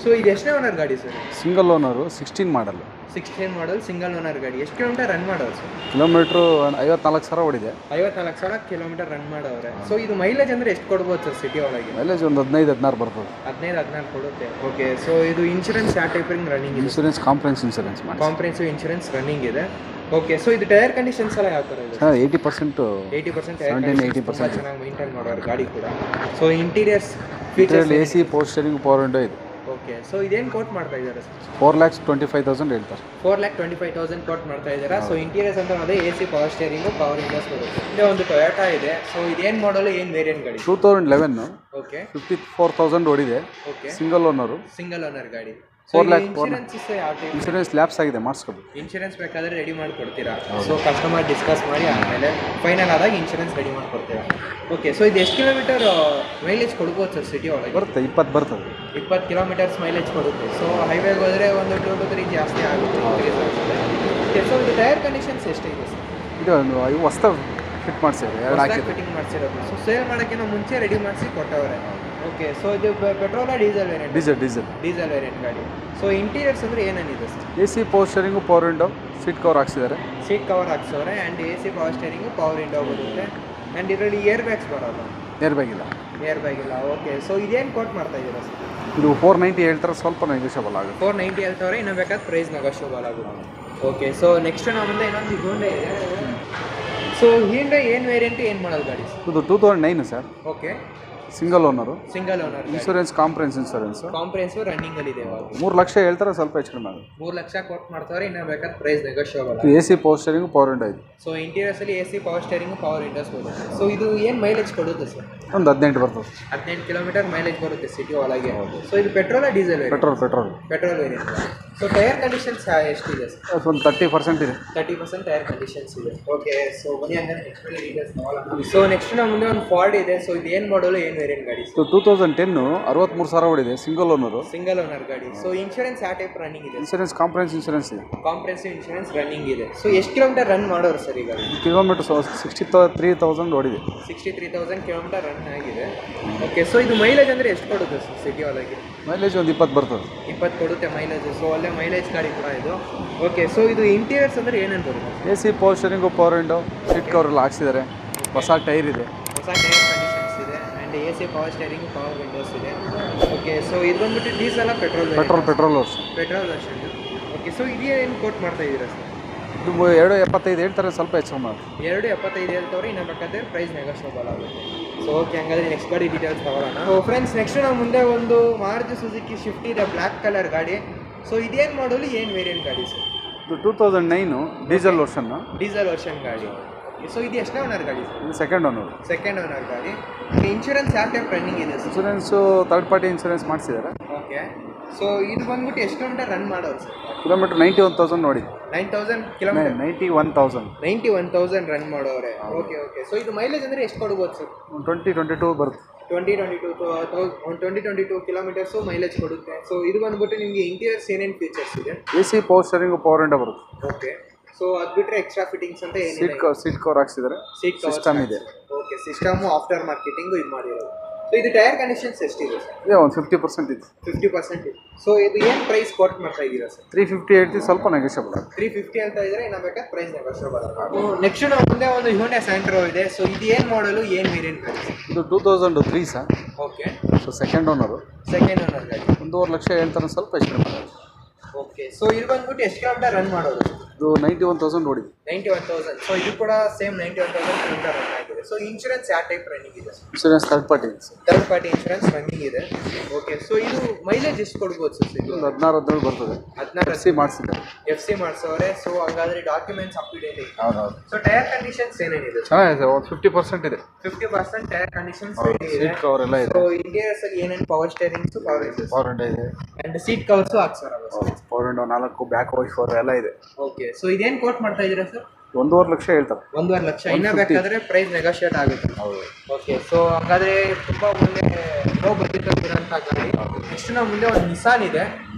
ಸೊ ಇದು ಎಷ್ಟನೇ ಓನರ್ ಗಾಡಿ ಸರ್? ಸಿಂಗಲ್ ಓನರು, 16 ಮಾಡಲ್. 16 ಮಾಡಲ್, ಸಿಂಗಲ್ ಓನರ್ ಗಾಡಿ. ಎಷ್ಟು ಕಿಲೋಮೀಟರ್ ರನ್ ಮಾಡೋರು ಸರ್? ಕಿಲೋಮೀಟ್ರು 54,000 ಹೊಡಿದೆ. 54,000 ಕಿಲೋಮೀಟರ್ ರನ್ ಮಾಡೋರೆ. ಸೊ ಇದು ಮೈಲೇಜ್ ಅಂದರೆ ಎಷ್ಟು ಕೊಡ್ಬೋದು ಸರ್ ಸಿಟಿ ಒಳಗೆ? ಮೈಲೇಜ್ ಒಂದು 15-16 ಬರ್ತದೆ. 15-16 ಕೊಡುತ್ತೆ. ಓಕೆ, ಸೊ ಇದು ಇನ್ಶೂರೆನ್ಸ್ ಯಾವ ಟೈಪಿಂಗ್ ರನ್ನಿಂಗ್ ಇದೆ? ಇನ್ಶೂರೆನ್ಸ್ ಕಾಂಪ್ರೆನ್ಸಿವ್ ಇನ್ಶೂರೆನ್ಸ್ ರನ್ನಿಂಗ್ ಇದೆ. ಓಕೆ, ಸೊ ಇದು ಟೈರ್ ಕಂಡೀಷನ್ಸ್ ಎಲ್ಲ ಯಾವ ಥರ ಇದೆ? 80% ಟೈರ್ 80% ಚೆನ್ನಾಗಿ ಮೇಂಟೈನ್ ಮಾಡೋರು ಗಾಡಿ ಕೂಡ. So interiors feature AC power steering, power window ಇದೆ. ಓಕೆ, ಸೊ ಇದೇನು ಕೋಟ್ ಮಾಡ್ತಾ ಇದ್ದಾರೆ ಸರ್? 4,25,000 ಹೇಳ್ತಾರೆ. 4,25,000 ಕೋಟ್ ಮಾಡ್ತಾ ಇದ್ದೀರಾ. ಸೊ ಇಂಟೀರಿಯರ್ಸ್ ಅಂತ ಅದೇ AC power steering, power windows ಬರುತ್ತೆ. ಇಲ್ಲೇ ಒಂದು ಟೊಯೋಟಾ ಇದೆ. ಸೊ ಇದೇನು ಮಾಡಲು, ಏನು ವೇರಿಯಂಟ್ ಗಾಡಿ? 2011. ಓಕೆ, 54,000 ಹೊಡಿದೆ. Okay, single owner, single owner ಗಾಡಿ. 4 lakh ಇನ್ಶೂರೆನ್ಸ್ ಲ್ಯಾಪ್ಸ್ ಆಗಿದೆ, ಮಾಡಿಸ್ಕೋಬೇಕು. ಇನ್ಶೂರೆನ್ಸ್ ಬೇಕಾದರೆ ರೆಡಿ ಮಾಡಿಕೊಡ್ತೀರಾ? ಸೊ ಕಸ್ಟಮರ್ ಡಿಸ್ಕಸ್ ಮಾಡಿ ಆದಮೇಲೆ ಫೈನಲ್ ಆದಾಗ ಇನ್ಶೂರೆನ್ಸ್ ರೆಡಿ ಮಾಡಿಕೊಡ್ತೀರಾ? ಓಕೆ, ಸೊ ಇದು ಎಷ್ಟು ಕಿಲೋಮೀಟರ್ ಮೈಲೇಜ್ ಕೊಡ್ಬೋದು ಸರ್ ಸಿಟಿ ಒಳಗೆ? ಬರುತ್ತೆ 20 ಬರ್ತದೆ. 20 ಕಿಲೋಮೀಟರ್ಸ್ ಮೈಲೇಜ್ ಕೊಡುತ್ತೆ. ಸೊ ಹೈವೇಗೆ ಹೋದರೆ ಒಂದು 2 to 3 ಜಾಸ್ತಿ ಆಗುತ್ತೆ. ಓಕೆ, ಸೊ ಇದು ಟೈರ್ ಕಂಡೀಷನ್ಸ್ ಎಷ್ಟಿದೆ ಸರ್? ಇದು ಹೊಸ್ದಾಗಿ ಫಿಟ್ ಮಾಡಿಸಿದ್ರೆ 2 ಹಾಕಿದೆ. ಫಿಟ್ಟಿಂಗ್ ಮಾಡಿಸಿರೋದು. ಸೊ ಸೇಲ್ ಮಾಡೋಕ್ಕಿಂತ ಮುಂಚೆ ರೆಡಿ ಮಾಡಿಸಿ ಕೊಟ್ಟವ್ರೆ. ಓಕೆ, ಸೊ ಇದು petrol diesel variant? Diesel variant ಗಾಡಿ. ಸೊ ಇಂಟೀರಿಯರ್ಸ್ ಅಂದರೆ ಏನೇನಿದೆ sir? AC power steering, power window, seat cover ಹಾಕ್ಸಿದ್ದಾರೆ. ಸೀಟ್ ಕವರ್ ಹಾಕ್ಸವ್ರೆ. And AC power steering, power window ಬರುತ್ತೆ. ಆ್ಯಂಡ್ ಇದರಲ್ಲಿ ಏರ್ ಬ್ಯಾಗ್ಸ್ ಬರೋಲ್ಲ? ಏರ್ ಬ್ಯಾಗ್ ಇಲ್ಲ. ಓಕೆ, ಸೊ ಇದೇನು ಕೋಟ್ ಮಾಡ್ತಾ ಇದ್ದೀರಾ ಸರ್? ಇದು 490 ಹೇಳ್ತಾರೆ, ಸ್ವಲ್ಪ ನೆಗೋಷಿಯಬಲ್ ಆಗುತ್ತೆ. 490 ಹೇಳ್ತವ್ರೆ, ಇನ್ನೂ ಬೇಕಾದ್ರೆ ಪ್ರೈಸ್ ನೆಗೋಷಿಯಬಲ್ ಆಗುತ್ತೆ. ಓಕೆ, ಸೊ ನೆಕ್ಸ್ಟ್ ನಾವು ಮುಂದೆ ಇನ್ನೊಂದು ಹೀಂಡೈ ಇದೆ. ಸೊ ಹೀಂಡೈ ಏನು ವೇರಿಯಂಟ್, ಏನು ಮಾಡಲ್ ಗಾಡಿ ಸರ್? ಇದು 2009 sir. Okay, single owner, insurance comprehensive running ಅಲ್ಲಿ ಇದೆ. 3 ಲಕ್ಷ ಹೇಳ್ತಾರೆ, ಸ್ವಲ್ಪ ಹೆಚ್ಚು ಕಡಿಮೆ ಆಗುತ್ತೆ. 3 ಲಕ್ಷ ಕೊಟ್ಟು ಮಾಡ್ತಾರೆ, ಇನ್ನೂ ಬೇಕಾದ್ರೆ price negotiable. AC power steering, power window ಇದೆ. ಸೊ ಇಂಟೀರಿಯರ್ಸ್ ಅಲ್ಲಿ AC power steering, power windows ಬರುತ್ತೆ. ಸೊ ಇದು ಏನು ಮೈಲೇಜ್ ಕೊಡುತ್ತೆ ಸರ್? ಒಂದು 18 ಬರ್ತದೆ. 18 ಕಿಲೋಮೀಟರ್ ಮೈಲೇಜ್ ಬರುತ್ತೆ ಸಿಟಿ ಒಳಗೆ. ಸೊ ಇದು petrol diesel? Petrol variant. So tyre conditions ಎಷ್ಟಿದೆ ಸರ್? ಒಂದು 30% ಇದೆ. 30% ಟೈರ್ ಕಂಡೀಷನ್ಸ್ ಇದೆ. ಓಕೆ, ಸೊ ಬನ್ನಿ ಹಂಗಾರೆ ನೆಕ್ಸ್ಟ್ ಡೀಟೇಲ್ಸ್ ನೋಡೋಣ. ಸೊ ನೆಕ್ಸ್ಟ್ ನಮ್ಮ ಮುಂದೆ ಒಂದು ಫಾರ್ಡ್ ಇದೆ. ಸೊ ಇದು ಏನು ಮಾಡಲು, ಏನು ವೇರಿಯಂಟ್ ಗಾಡಿ? 2010 63,000 ಹೊಡಿದೆ, ಸಿಂಗಲ್ ಓನರ್ ಗಾಡಿ. ಸೊ ಇನ್ಶೂರೆನ್ಸ್ ಯಾವ ಟೈಪ್ ರನ್ನಿಂಗ್ ಇದೆ? ಇನ್ಶೂರೆನ್ಸ್ ಕಾಂಪ್ರೆನ್ಸಿವ್ ಇನ್ಶೂರೆನ್ಸ್ ಇದೆ. ಕಾಂಪ್ರೆನ್ಸಿವ್ ಇನ್ಶೂರೆನ್ಸ್ ರನ್ನಿಂಗ್ ಇದೆ. ಸೊ ಎಷ್ಟು ಕಿಲೋಮೀಟರ್ ರನ್ ಮಾಡೋರು ಸರ್ ಈಗ? ಕಿಲೋಮೀಟರ್ 63,000 ಹೊಡಿದೆ. 63,000 ಕಿಲೋಮೀಟರ್ ರನ್ ಆಗಿದೆ. ಓಕೆ, ಸೊ ಇದು ಮೈಲೇಜ್ ಅಂದರೆ ಎಷ್ಟು ಕೊಡುತ್ತೆ ಸರ್ ಸಿಟಿ ಒಳಗೆ? ಮೈಲೇಜ್ ಒಂದು 20 ಬರ್ತದೆ. 20 ಕೊಡುತ್ತೆ ಮೈಲೇಜ್. ಸೊ ಒಳ್ಳೆ ಮೈಲೇಜ್ ಗಾಡಿ ಕೂಡ ಇದು. ಓಕೆ, ಸೊ ಇದು ಇಂಟೀರಿಯರ್ಸ್ ಅಂದರೆ ಏನೇನು ಬರುತ್ತೆ? AC power steering, power window, seat cover ಎಲ್ಲ ಹಾಕ್ಸಿದ್ದಾರೆ. ಹೊಸ ಟೈರ್ ಇದೆ. ಹೊಸ ಟೈರ್ ಕಂಡೀಷನ್ಸ್ ಇದೆ. And AC power steering, power windows ಇದೆ. ಓಕೆ, ಸೊ ಇದು ಬಂದ್ಬಿಟ್ಟು diesel petrol version. Okay, so ಇದೇನು ಕೋಟ್ ಮಾಡ್ತಾ ಇದ್ದೀರಾ ಸರ್? ಇದು 2.75 ಹೇಳ್ತಾರೆ, ಸ್ವಲ್ಪ ಹೆಚ್ಚು ಮಾಡಿ. 2.75 ಹೇಳ್ತವ್ರೆ, ಇನ್ನೂ ಬೇಕಾದ್ರೆ ಪ್ರೈಸ್ ನೆಗೋಷಿಯಬಲ್ ಆಗುತ್ತೆ. ಸೊ ಓಕೆ, ಹಂಗಾದ್ರೆ ನೆಕ್ಸ್ಟ್ ಗಾಡಿ ಡೀಟೇಲ್ಸ್ ತಗೊಳ್ಳೋಣ. ಸೊ ಫ್ರೆಂಡ್ಸ್, ನೆಕ್ಸ್ಟ್ ನಾವು ಮುಂದೆ ಒಂದು ಮಾರುತಿ ಸುಜುಕಿ ಶಿಫ್ಟ್ ಇದೆ, ಬ್ಲ್ಯಾಕ್ ಕಲರ್ ಗಾಡಿ. ಸೊ ಇದೇನು ಮಾಡಲು, ಏನು ವೇರಿಯಂಟ್ ಗಾಡಿ ಸರ್? ಇದು 2009 ಡೀಸೆಲ್ ವರ್ಷನ್. ಡೀಸೆಲ್ ವರ್ಷನ್ ಗಾಡಿ. ಸೊ ಇದು ಎಷ್ಟನೇ ಓನರ್ ಗಾಡಿ ಸರ್? ಇದು ಸೆಕೆಂಡ್ ಓನರ್. ಸೆಕೆಂಡ್ ಓನರ್ ಗಾಡಿ. ಇನ್ಶೂರೆನ್ಸ್ ಯಾವ ಟೈಪ್ ರನ್ನಿಂಗ್ ಇದೆ sir? Insurance third party insurance ಮಾಡಿಸಿದ್ದಾರೆ. ಓಕೆ. ಸೊ ಇದು ಬಂದ್ಬಿಟ್ಟು ಎಷ್ಟು ಕಿಲೋಮೀಟರ್ ರನ್ ಮಾಡೋರು ಸರ್? ಕಿಲೋಮೀಟರ್ 91,000 ನೋಡಿ. 9,000 ಕಿಲೋಮೀಟರ್. 91,000 ರನ್ ಮಾಡೋರೆ. Okay okay. ಸೊ ಇದು ಮೈಲೇಜ್ ಅಂದರೆ ಎಷ್ಟು ಕೊಡ್ಬೋದು ಸರ್? 20-22 ಬರುತ್ತೆ. 20-22 ಕಿಲೋಮೀಟರ್ಸು ಮೈಲೇಜ್ ಕೊಡುತ್ತೆ. ಸೊ ಇದು ಬಂದ್ಬಿಟ್ಟು ನಿಮಗೆ ಇಂಟೀರಿಯರ್ಸ್ ಏನೇನು ಫೀಚರ್ಸ್ ಇದೆ? AC power steering, power window ಬರುತ್ತೆ. ಓಕೆ. ಸೊ ಅದು ಬಿಟ್ಟರೆ ಎಕ್ಸ್ಟ್ರಾ ಫಿಟ್ಟಿಂಗ್ಸ್ ಅಂತ ಏನಿದೆ? ಸೀಟ್ ಕವರ್ ಹಾಕ್ಸಿದ್ದಾರೆ. ಸೀಟ್ ಸಿಸ್ಟಮ್ ಇದೆ. ಓಕೆ, ಸಿಸ್ಟಮು ಆಫ್ಟರ್ ಮಾರ್ಕೆಟಿಂಗು ಇದು ಮಾಡಿರೋದು. ಸೊ ಇದು ಟೈರ್ ಕಂಡೀಷನ್ಸ್ ಎಷ್ಟಿದೆ ಸರ್? ಇದೆ, ಒಂದು 50% ಇದೆ. 50% ಇದೆ. ಸೊ ಇದು ಏನು ಪ್ರೈಸ್ ಕೊಟ್ಟು ಮಾಡ್ತಾ ಇದ್ದೀರಾ ಸರ್? 350 ಹೇಳ್ತೀವಿ, ಸ್ವಲ್ಪ ನೆಗೋಷಿಯಬಲ್ ಆಗುತ್ತೆ. 350 ಅಂತ ಇದ್ರೆ ಇನ್ನು ಬೇಕಾದ್ರೆ ಪ್ರೈಸ್ ನೆಗೋಷಿಯಬಲ್ ಆಗುತ್ತೆ. ನೆಕ್ಸ್ಟ್ ನಾವು ಮುಂದೆ ಒಂದು ಹ್ಯುಂಡೈ ಸ್ಯಾಂಟ್ರೋ ಇದೆ. ಸೊ ಇದು ಏನು ಮಾಡಲು, ಏನು ವೇರಿಯಂಟ್ ಗಾಡಿ? ಇದು 2003 sir. Okay. So second owner. Second owner ಗಾಡಿ. 1.5 ಲಕ್ಷ ಹೇಳ್ತಾರೆ, ಸ್ವಲ್ಪ ಹೆಚ್ಚು ಮಾಡೋದು. ಓಕೆ. ಸೊ ಇದು ಬಂದ್ಬಿಟ್ಟು ಎಷ್ಟು ಕಿಲೋಮೀಟರ್ ರನ್ ಮಾಡೋದು? ಇದು 91,000 ನೋಡಿದೆ. 91,000. ಸೊ ಇದು ಕೂಡ ಸೇಮ್ 91,000 ಕಿಲೋಮೀಟರ್ ರನ್ ಆಗಿದೆ. ಸೊ ಇನ್ಶೂರೆನ್ಸ್ ಯಾವ ಟೈಪ್ ರನ್ನಿಂಗ್ ಇದೆ? ಇನ್ಶೂರೆನ್ಸ್ ಥರ್ಡ್ ಪಾರ್ಟಿ ಇದೆ sir. Third party insurance running ಇದೆ. ಓಕೆ. ಸೊ ಇದು ಮೈಲೇಜ್ ಎಷ್ಟು ಕೊಡ್ಬೋದು ಸರ್? ಇದು 16-17 ಬರ್ತದೆ. 16 FC ಮಾಡಿಸಿದ್ದಾರೆ. FC ಮಾಡಿಸೋರೆ. ಸೊ ಹಂಗಾದ್ರೆ ಡಾಕ್ಯುಮೆಂಟ್ಸ್ ಅಪ್ ಟು ಡೇಟ್ ಇದೆ. ಹೌದೌದು. ಸೊ ಟೈರ್ ಕಂಡೀಷನ್ಸ್ ಏನೇನಿದೆ? ಚೆನ್ನಾಗಿದೆ, ಒಂದು 50% ಇದೆ. 50% ಟೈರ್ ಕಂಡೀಷನ್ಸ್ ಇದೆ. ಸೀಟ್ ಕವರ್ ಎಲ್ಲ ಇದೆ. ಸೊ ಇಂಟೀರಿಯರ್ಸ್ ಅಲ್ಲಿ ಏನೇನು ಪವರ್ ಸ್ಟೇರಿಂಗ್ಸ್, ಪವರ್ ವಿಂಡೋ ಇದೆ. ಅಂಡ್ ಸೀಟ್ ಕವರ್ಸ್ ಹಾಕ್ಸಾರಲ್ಲ sir? Power window 4 back wiper ಎಲ್ಲ ಇದೆ. ಓಕೆ. ಸೊ ಇದೇನು ಕೋಟ್ ಮಾಡ್ತಾ ಇದ್ದೀರಾ ಸರ್? 1.5 ಲಕ್ಷ ಹೇಳ್ತಾರೆ. 1.5 ಲಕ್ಷ. ಇನ್ನ ಬೇಕಾದ್ರೆ ಪ್ರೈಸ್ ನೆಗೋಷಿಯೇಟ್ ಆಗುತ್ತೆ. ಹೌದು. ಓಕೆ. ಸೊ ಹಾಗಾದ್ರೆ ತುಂಬಾ ಒಳ್ಳೆ ಲೋ ಬಜೆಟ್ ಇರೋಂಥ ಗಾಡಿ. ನೆಕ್ಸ್ಟ್ ನಾವು ಮುಂದೆ ಒಂದು ನಿಸಾನ್ ಇದೆ.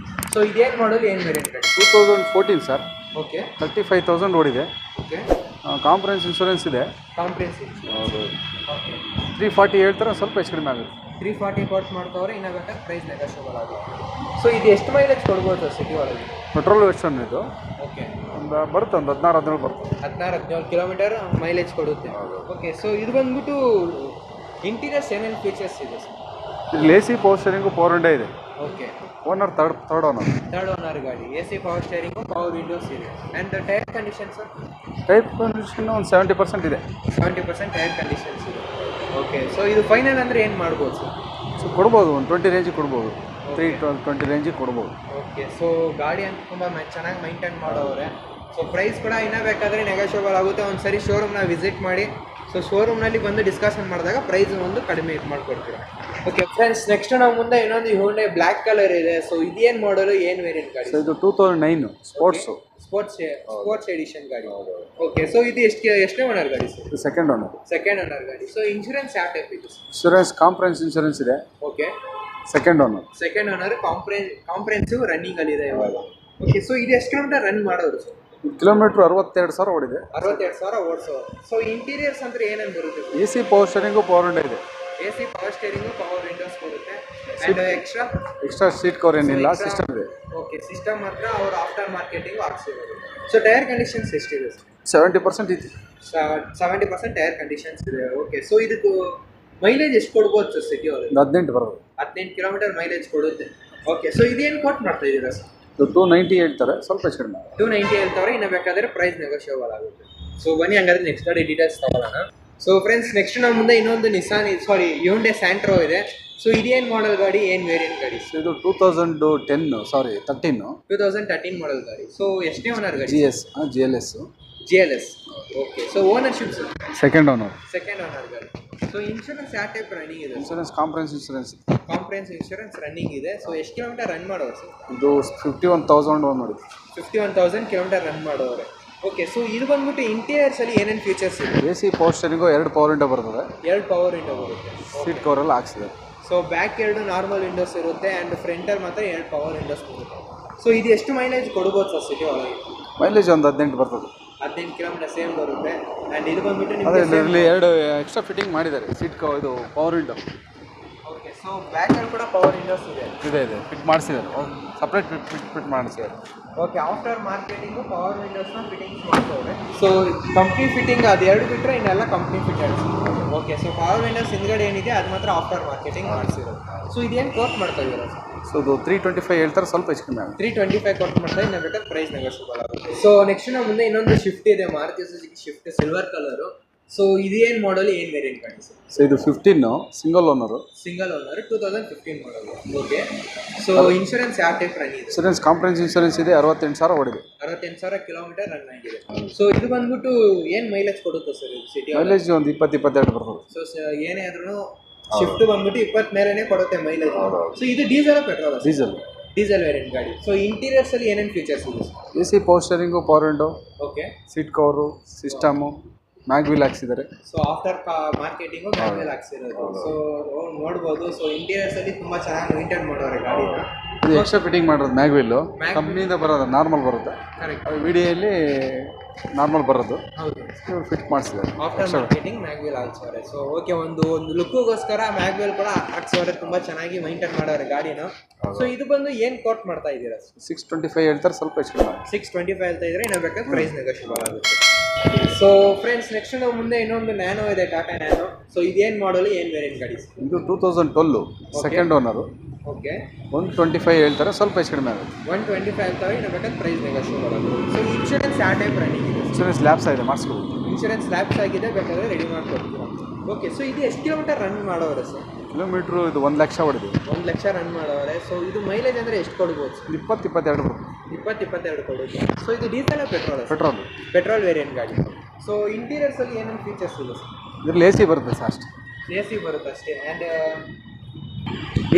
ಸೊ ಇದೇನು ಮಾಡಲು, ಏನು ವೇರಿಯಂಟ್ ಗಾಡಿ? 2014 ಸರ್. ಓಕೆ. 35,000 ಓಡಿದೆ. ಓಕೆ. ಕಾಂಪ್ರೆನ್ಸ್ ಇನ್ಶೂರೆನ್ಸ್ ಇದೆ. ಕಾಂಪ್ರೆನ್ಸಿವ್. ಹೌದು. ಓಕೆ. 340 ಹೇಳ್ತಾರೆ, ಸ್ವಲ್ಪ ಹೆಚ್ಚು ಕಡಿಮೆ ಆಗುತ್ತೆ. 340 ಕೋಟ್ ಮಾಡ್ತವ್ರೆ, ಇನ್ನ ಬೇಕಾದ್ರೆ ಪ್ರೈಸ್ ನೆಗೋಷಿಯಬಲ್ ಆಗುತ್ತೆ. ಸೊ ಇದು ಎಷ್ಟು ಮೈಲೇಜ್ ಕೊಡ್ಬೋದು ಸಿಟಿ ಒಳಗೆ? ಪೆಟ್ರೋಲ್ ವೆರ್ಷನ್ ಇದು. ಓಕೆ. ಬರುತ್ತೆ, ಒಂದು 16-17 ಬರುತ್ತೆ. 16-17 ಕಿಲೋಮೀಟರ್ ಮೈಲೇಜ್ ಕೊಡುತ್ತೆ. ಓಕೆ. ಸೊ ಇದು ಬಂದ್ಬಿಟ್ಟು ಇಂಟೀರಿಯರ್ಸ್ ಏನೇನು ಫೀಚರ್ಸ್ ಇದೆ ಸರ್? ಇಲ್ಲಿ AC power steering, power window ಇದೆ. Okay. Owner third owner. Third owner ಗಾಡಿ. AC power steering, power windows ಇದೆ. And tyre conditions? Type condition ಒಂದು 70% ಇದೆ. 70% ಟೈರ್ ಕಂಡೀಷನ್ಸ್ ಇದೆ. ಓಕೆ. ಸೊ ಇದು ಫೈನಲ್ ಅಂದರೆ ಏನು ಮಾಡ್ಬೋದು ಸರ್? ಸೊ ಕೊಡ್ಬೋದು, ಒಂದು 20 ರೇಂಜಿಗೆ ಕೊಡ್ಬೋದು. 320 ರೇಂಜಿಗೆ ಕೊಡ್ಬೋದು. ಓಕೆ. ಸೊ ಗಾಡಿ ಅಂತ ತುಂಬ ಚೆನ್ನಾಗಿ ಮೈಂಟೈನ್ ಮಾಡೋರೆ. ಸೊ ಪ್ರೈಸ್ ಕೂಡ ಇನ್ನೂ ಬೇಕಾದರೆ ನೆಗೋಷಿಯಬಲ್ ಆಗುತ್ತೆ. ಒಂದು ಸರಿ ಶೋರೂಮ್ನ ವಿಸಿಟ್ ಮಾಡಿ. ಸೊ ಶೋರೂಮ್ನಲ್ಲಿ ಬಂದು ಡಿಸ್ಕಷನ್ ಮಾಡಿದಾಗ ಪ್ರೈಸ್ ಒಂದು ಕಡಿಮೆ ಇದು ಮಾಡಿಕೊಡ್ತೀರಾ. ಓಕೆ ಫ್ರೆಂಡ್ಸ್, ನೆಕ್ಸ್ಟ್ ನಾವು ಮುಂದೆ ಇನ್ನೊಂದು ಹ್ಯುಂಡೈ ಬ್ಲ್ಯಾಕ್ ಕಲರ್ ಇದೆ. ಸೊ ಇದೇನು ಮಾಡಲು, ಏನು ವೇರಿಯಂಟ್ ಗಾಡಿ? ಸೊ ಇದು 2009 ಸ್ಪೋರ್ಟ್ಸು. ಸ್ಪೋರ್ಟ್ಸ್ ಎಡಿಷನ್ ಗಾಡಿ. ಓಕೆ. ಸೊ ಇದು ಎಷ್ಟನೇ ಓನರ್ ಗಾಡಿ ಸರ್? ಇದು ಸೆಕೆಂಡ್ ಓನರ್. ಸೆಕೆಂಡ್ ಓನರ್ ಗಾಡಿ. ಸೊ ಇನ್ಶೂರೆನ್ಸ್ ಯಾವ ಟೈಪ್ ಇದೆ ಸರ್? ಇನ್ಶೂರೆನ್ಸ್ ಕಾಂಪ್ರೆನ್ಸ್ ಇನ್ಶೂರೆನ್ಸ್ ಇದೆ. Okay. Second owner. Second owner. Comprehensive running ಅಲ್ಲಿ ಇದೆ ಇವಾಗ. ಓಕೆ. ಸೊ ಇದು ಎಷ್ಟು ಕಿಲೋಮೀಟರ್ ರನ್ ಮಾಡೋರು ಸರ್? ಕಿಲೋಮೀಟ್ರ್ 62,000 ಓಡಿದೆ. 62,000 ಓಡಿಸೋರು. ಸೊ ಇಂಟೀರಿಯರ್ಸ್ ಅಂದ್ರೆ ಏನೇನು ಬರುತ್ತೆ? AC power steering, power window ಇದೆ. AC power steering, power windows ಬರುತ್ತೆ. ಆ್ಯಂಡ್ ಎಕ್ಸ್ಟ್ರಾ ಸೀಟ್ ಕವರ್ ಏನಿಲ್ಲ, ಸಿಸ್ಟಮ್ ಇದೆ. ಓಕೆ. ಸಿಸ್ಟಮ್ ಮಾತ್ರ ಅವರು ಆಫ್ಟರ್ ಮಾರ್ಕೆಟಿಂಗ್ ಹಾಕ್ಸಿರೋದು. ಸೊ ಟೈರ್ ಕಂಡೀಷನ್ಸ್ ಎಷ್ಟಿದೆ ಸರ್? 70% ಇದೆ. 70% ಟೈರ್ ಕಂಡೀಷನ್ಸ್ ಇದೆ. ಓಕೆ. ಸೊ ಇದಕ್ಕೆ ಮೈಲೇಜ್ ಎಷ್ಟು ಕೊಡ್ಬೋದು ಸರ್ ಸಿಟಿ ಒಳಗೆ? 18 ಬರೋದು. 18 ಕಿಲೋಮೀಟರ್ ಮೈಲೇಜ್ ಕೊಡುತ್ತೆ. ಓಕೆ. ಸೊ ಇದೇನು ಕೋಟ್ ಮಾಡ್ತಾ ಇದ್ದೀರಾ ಸರ್? 290 ಹೇಳ್ತಾರೆ, ಸ್ವಲ್ಪ ಹೆಚ್ಚು ಕಡಿಮೆ. 290 ಹೇಳ್ತವ್ರೆ, ಇನ್ನು ಬೇಕಾದರೆ ಪ್ರೈಸ್ ನೆಗೋಷಿಯಬಲ್ ಆಗುತ್ತೆ. ಸೊ ಬನ್ನಿ ಹಂಗಾದ್ರೆ ನೆಕ್ಸ್ಟ್ ಗಾಡಿ ಡೀಟೇಲ್ಸ್ ತಗೊಳ್ಳೋಣ. ಸೊ ಫ್ರೆಂಡ್ಸ್, ನೆಕ್ಸ್ಟ್ ನಾವು ಮುಂದೆ ಇನ್ನೊಂದು ಹ್ಯುಂಡೈ ಸ್ಯಾಂಟ್ರೋ ಇದೆ. ಸೊ ಇದೇನು ಮಾಡೆಲ್ ಗಾಡಿ, ಏನು ವೇರಿಯಂಟ್ ಗಾಡಿ? ಸೊ ಇದು 2013 2013 ಮಾಡೆಲ್ ಗಾಡಿ. ಸೊ ಎಷ್ಟನೇ ಓನರ್ ಗಾಡಿ? GLS. Okay. So ownership sir? Second owner. Second owner ಗಾಡಿ. ಸೊ ಇನ್ಶೂರೆನ್ಸ್ ಯಾವ ಟೈಪ್ ರನ್ನಿಂಗ್ ಇದೆ? Insurance ಕಾಂಪ್ರೆನ್ಸ್ insurance. ಕಾಂಪ್ರೆನ್ಸ್ ಇನ್ಶೂರೆನ್ಸ್ ರನ್ನಿಂಗ್ ಇದೆ. ಸೊ ಎಷ್ಟು ಕಿಲೋಮೀಟರ್ ರನ್ ಮಾಡೋರು ಸರ್? ಇದು 51,000 ನೋಡಿ. 51,000 ಕಿಲೋಮೀಟರ್ ರನ್ ಮಾಡೋರೆ. ಓಕೆ. ಸೊ ಇದು ಬಂದ್ಬಿಟ್ಟು ಇಂಟೀರಿಯರ್ಸ್ ಅಲ್ಲಿ ಏನೇನು ಫೀಚರ್ಸ್ ಇದೆ? AC power steering, 2 power window ಬರ್ತದೆ. 2 ಪವರ್ ವಿಂಡೋ ಬರುತ್ತೆ. ಸೀಟ್ ಕವರ್ ಎಲ್ಲ ಹಾಕ್ಸಿದೆ. ಸೊ ಬ್ಯಾಕ್ 2 ನಾರ್ಮಲ್ ವಿಂಡೋಸ್ ಇರುತ್ತೆ ಆ್ಯಂಡ್ ಫ್ರಂಟಲ್ಲಿ ಮಾತ್ರ 2 ಪವರ್ ವಿಂಡೋಸ್ ಬರುತ್ತೆ. ಸೊ ಇದು ಎಷ್ಟು ಮೈಲೇಜ್ ಕೊಡ್ಬೋದು ಸರ್ ಸಿಟಿ ಒಳಗೆ? ಮೈಲೇಜ್ ಒಂದು 18 ಬರ್ತದೆ. 18 ಕಿಲೋಮೀಟರ್ ಸೇಮ್ ಬರುತ್ತೆ. ಆ್ಯಂಡ್ ಇದು ಬಂದ್ಬಿಟ್ಟು ಅದೇ ನಿಮಗೆ ಇದರಲ್ಲಿ 2 ಎಕ್ಸ್ಟ್ರಾ ಫಿಟ್ಟಿಂಗ್ ಮಾಡಿದ್ದಾರೆ. ಇದು ಪವರ್ ವಿಂಡೋ. ಓಕೆ. ಸೊ ಬ್ಯಾಕಲ್ಲಿ ಕೂಡ ಪವರ್ ವಿಂಡೋಸ್ ಇದೆ. ಫಿಟ್ ಮಾಡಿಸಿದ್ದಾರೆ, ಸಪ್ರೇಟ್ ಫಿಟ್ ಮಾಡಿಸಿದ್ದಾರೆ. ಓಕೆ. ಆಫ್ಟರ್ ಮಾರ್ಕೆಟಿಂಗು ಪವರ್ ವಿಂಡೋಸ್ನ ಫಿಟ್ಟಿಂಗ್ಸ್ ಮಾಡ್ತವ್ರೆ. ಸೊ ಕಂಪ್ನಿ ಫಿಟ್ಟಿಂಗ್ ಅದು 2 ಬಿಟ್ಟರೆ ಇನ್ನೆಲ್ಲ company fitters. Okay. So power windows ಹಿಂದ್ಗಡೆ ಏನಿದೆ ಅದು ಮಾತ್ರ ಆಫ್ಟರ್ ಮಾರ್ಕೆಟಿಂಗ್ ಮಾಡಿಸಿರೋದು. ಸೊ ಇದೇನು ಕೋಟ್ ಮಾಡ್ತಾ ಇದ್ದೀರಾ ಸರ್? ಸೊ ಇದು 325 ಹೇಳ್ತಾರೆ, ಸ್ವಲ್ಪ ಹೆಚ್ಚು ಕಮ್ಮಿ ಆಗುತ್ತೆ. 325 ಕೋಟ್ ಮಾಡ್ತಾ ಇನ್ನು ಬೇಕಾದ್ರೆ ಪ್ರೈಸ್ ನೆಗೋಷಿಯಬಲ್ ಆಗುತ್ತೆ. ಸೊ ನೆಕ್ಸ್ಟ್ ನಾವು ಮುಂದೆ ಇನ್ನೊಂದು ಶಿಫ್ಟ್ ಇದೆ, Maruti Suzuki Swift silver colour. So ಇದೇನು ಮಾಡಲ್ ಏನು ವೇರಿಯಂಟ್ ಗಾಡಿ ಸರ್? ಸೊ ಇದು 15 ಸಿಂಗಲ್ ಓನರು. ಸಿಂಗಲ್ ಓನರ್ 2015 ಮಾಡಲ್. ಓಕೆ. ಸೊ ಇನ್ಶೂರೆನ್ಸ್ ಯಾವ ಟೈಪ್ ರನ್ ಇದೆ? ಇನ್ಸೂರೆನ್ಸ್ ಕಾಂಪ್ರಹೆನ್ಸಿವ್ ಇನ್ಸೂರೆನ್ಸ್ ಇದೆ, 68,000 ಓಡಿದೆ. 68,000 ಕಿಲೋಮೀಟರ್ ರನ್ ಆಗಿದೆ. ಸೊ ಇದು ಬಂದ್ಬಿಟ್ಟು ಏನು ಮೈಲೇಜ್ ಕೊಡುತ್ತೆ ಸರ್ ಇದು ಸಿಟಿ? ಮೈಲೇಜ್ ಒಂದು 20-22 ಬರ್ತದೆ. ಸೊ ಏನೇ ಆದ್ರೂ ಶಿಫ್ಟ್ ಬಂದ್ಬಿಟ್ಟು 20 ಮೇಲೆನೇ ಕೊಡುತ್ತೆ ಮೈಲೇಜ್. ಸೊ ಇದು ಡೀಸೆಲ್ ಪೆಟ್ರೋಲ್? ಡೀಸೆಲ್ ವೇರಿಯಂಟ್ ಗಾಡಿ. ಸೊ ಇಂಟೀರಿಯರ್ಸ್ ಅಲ್ಲಿ ಏನೇನು ಫೀಚರ್ಸ್ ಇದೆ? AC power steering, power window, okay, seat cover, system, mag wheel ಹಾಕ್ಸಿದ್ದಾರೆ. ಸೊ ಆಫ್ಟರ್ ಮಾರ್ಕೆಟಿಂಗು ಮ್ಯಾನ್ಯುಯಲ್ ಹಾಕ್ಸಿರೋದು. ಸೊ ನೋಡ್ಬೋದು. ಸೊ ಇಂಟೀರಿಯರ್ಸ್ ಅಲ್ಲಿ ತುಂಬಾ ಚೆನ್ನಾಗಿ ಮೇಂಟೈನ್ ಮಾಡೋರೆ ಗಾಡಿನ. ಇದು ಎಕ್ಸ್ಟ್ರಾ ಫಿಟ್ಟಿಂಗ್ ಮಾಡೋದು ಮ್ಯಾಗ್ವಿಲ್ಲು, ಕಂಪ್ನಿಯಿಂದ ಬರೋದು ನಾರ್ಮಲ್ ಬರುತ್ತೆ. ಕರೆಕ್ಟ್. ವಿಡಿಯೋಲಿ ನಾರ್ಮಲ್ ಬರೋದು, ಹೌದು, ಫಿಟ್ ಮಾಡಿಸಿದ್ದಾರೆ. ಆಫ್ಟರ್ ಮಾರ್ಕೆಟಿಂಗ್ ಮ್ಯಾಗ್ವಿಲ್ ಹಾಕ್ಸವ್ರೆ. ಸೊ ಓಕೆ, ಒಂದು ಲುಕ್ಗೋಸ್ಕರ ಮ್ಯಾಗ್ವಿಲ್ ಕೂಡ ಹಾಕ್ಸವ್ರೆ. ತುಂಬಾ ಚೆನ್ನಾಗಿ ಮೈಂಟೈನ್ ಮಾಡೋರೆ ಗಾಡಿನ. ಸೊ ಇದು ಬಂದು ಏನು ಕೋಟ್ ಮಾಡ್ತಾ ಇದ್ದೀರಾ? 625 ಹೇಳ್ತಾರೆ, ಸ್ವಲ್ಪ ಹೆಚ್ಚು 625 ಹೇಳ್ತಾ ಇದ್ರೆ ಇನ್ನೂ ಬೇಕಾದ್ರೆ ಪ್ರೈಸ್ ನೆಗೋಷಿಯಬಲ್ ಆಗುತ್ತೆ. ಸೊ ಫ್ರೆಂಡ್ಸ್, ನೆಕ್ಸ್ಟ್ ನಾವು ಮುಂದೆ ಇನ್ನೊಂದು ನ್ಯಾನೋ ಇದೆ, ಟಾಟಾ ನ್ಯಾನೋ. ಸೊ ಇದೇನು ಮಾಡಲು, ಏನು ವೇರಿಯಂಟ್ ಗಾಡಿ? ಇದು 2012 ಸೆಕೆಂಡ್ ಓನರು. ಓಕೆ. 125 ಹೇಳ್ತಾರೆ, ಸ್ವಲ್ಪ ಹೆಚ್ಚು ಕಡಿಮೆ ಆಗುತ್ತೆ. 125 ಹೇಳ್ತಾರೆ, ಇನ್ನೂ ಬೇಕಾದ್ರೆ ಪ್ರೈಸ್ ನೆಗೋಷಿಯಬಲ್ ಆಗುತ್ತೆ. ಸೊ ಇನ್ಶೂರೆನ್ಸ್ ಯಾವ ಟೈಪ್ ರನ್ನಿಂಗ್ ಇದೆ? ಇನ್ಸೂರೆನ್ಸ್ ಲ್ಯಾಬ್ಸ್ ಆಗಿದೆ, ಮಾಡಿಸ್ಕೊಬೋದು. ಇನ್ಶೂರೆನ್ಸ್ ಲ್ಯಾಬ್ಸ್ ಆಗಿದೆ, ಬೇಕಾದ್ರೆ ರೆಡಿ ಮಾಡಿಕೊಡ್ತೀರಾ? ಓಕೆ. ಸೊ ಇದು ಎಷ್ಟು ಕಿಲೋಮೀಟರ್ ರನ್ ಮಾಡೋರೆ ಸರ್? ಕಿಲೋಮೀಟ್ರು ಇದು 1 ಲಕ್ಷ ಹೊಡೆದು. 1 ಲಕ್ಷ ರನ್ ಮಾಡೋರೆ. ಸೊ ಇದು ಮೈಲೇಜ್ ಅಂದರೆ ಎಷ್ಟು ಕೊಡ್ಬೋದು ಸರ್? 20-22 ಬರುತ್ತೆ. 20-22 ಕೊಡುತ್ತೆ. ಸೊ ಇದು ಡೀಸೆಲ್ ಪೆಟ್ರೋಲ್? ಪೆಟ್ರೋಲ್ ವೇರಿಯಂಟ್ ಗಾಡಿ. ಸೊ ಇಂಟೀರಿಯರ್ಸಲ್ಲಿ ಏನೇನು ಫೀಚರ್ಸ್ ಇದೆ ಸರ್? ಇದ್ರಲ್ಲಿ AC ಬರುತ್ತೆ ಸರ್, ಅಷ್ಟೇ. AC ಬರುತ್ತೆ ಅಷ್ಟೇ. ಆ್ಯಂಡ್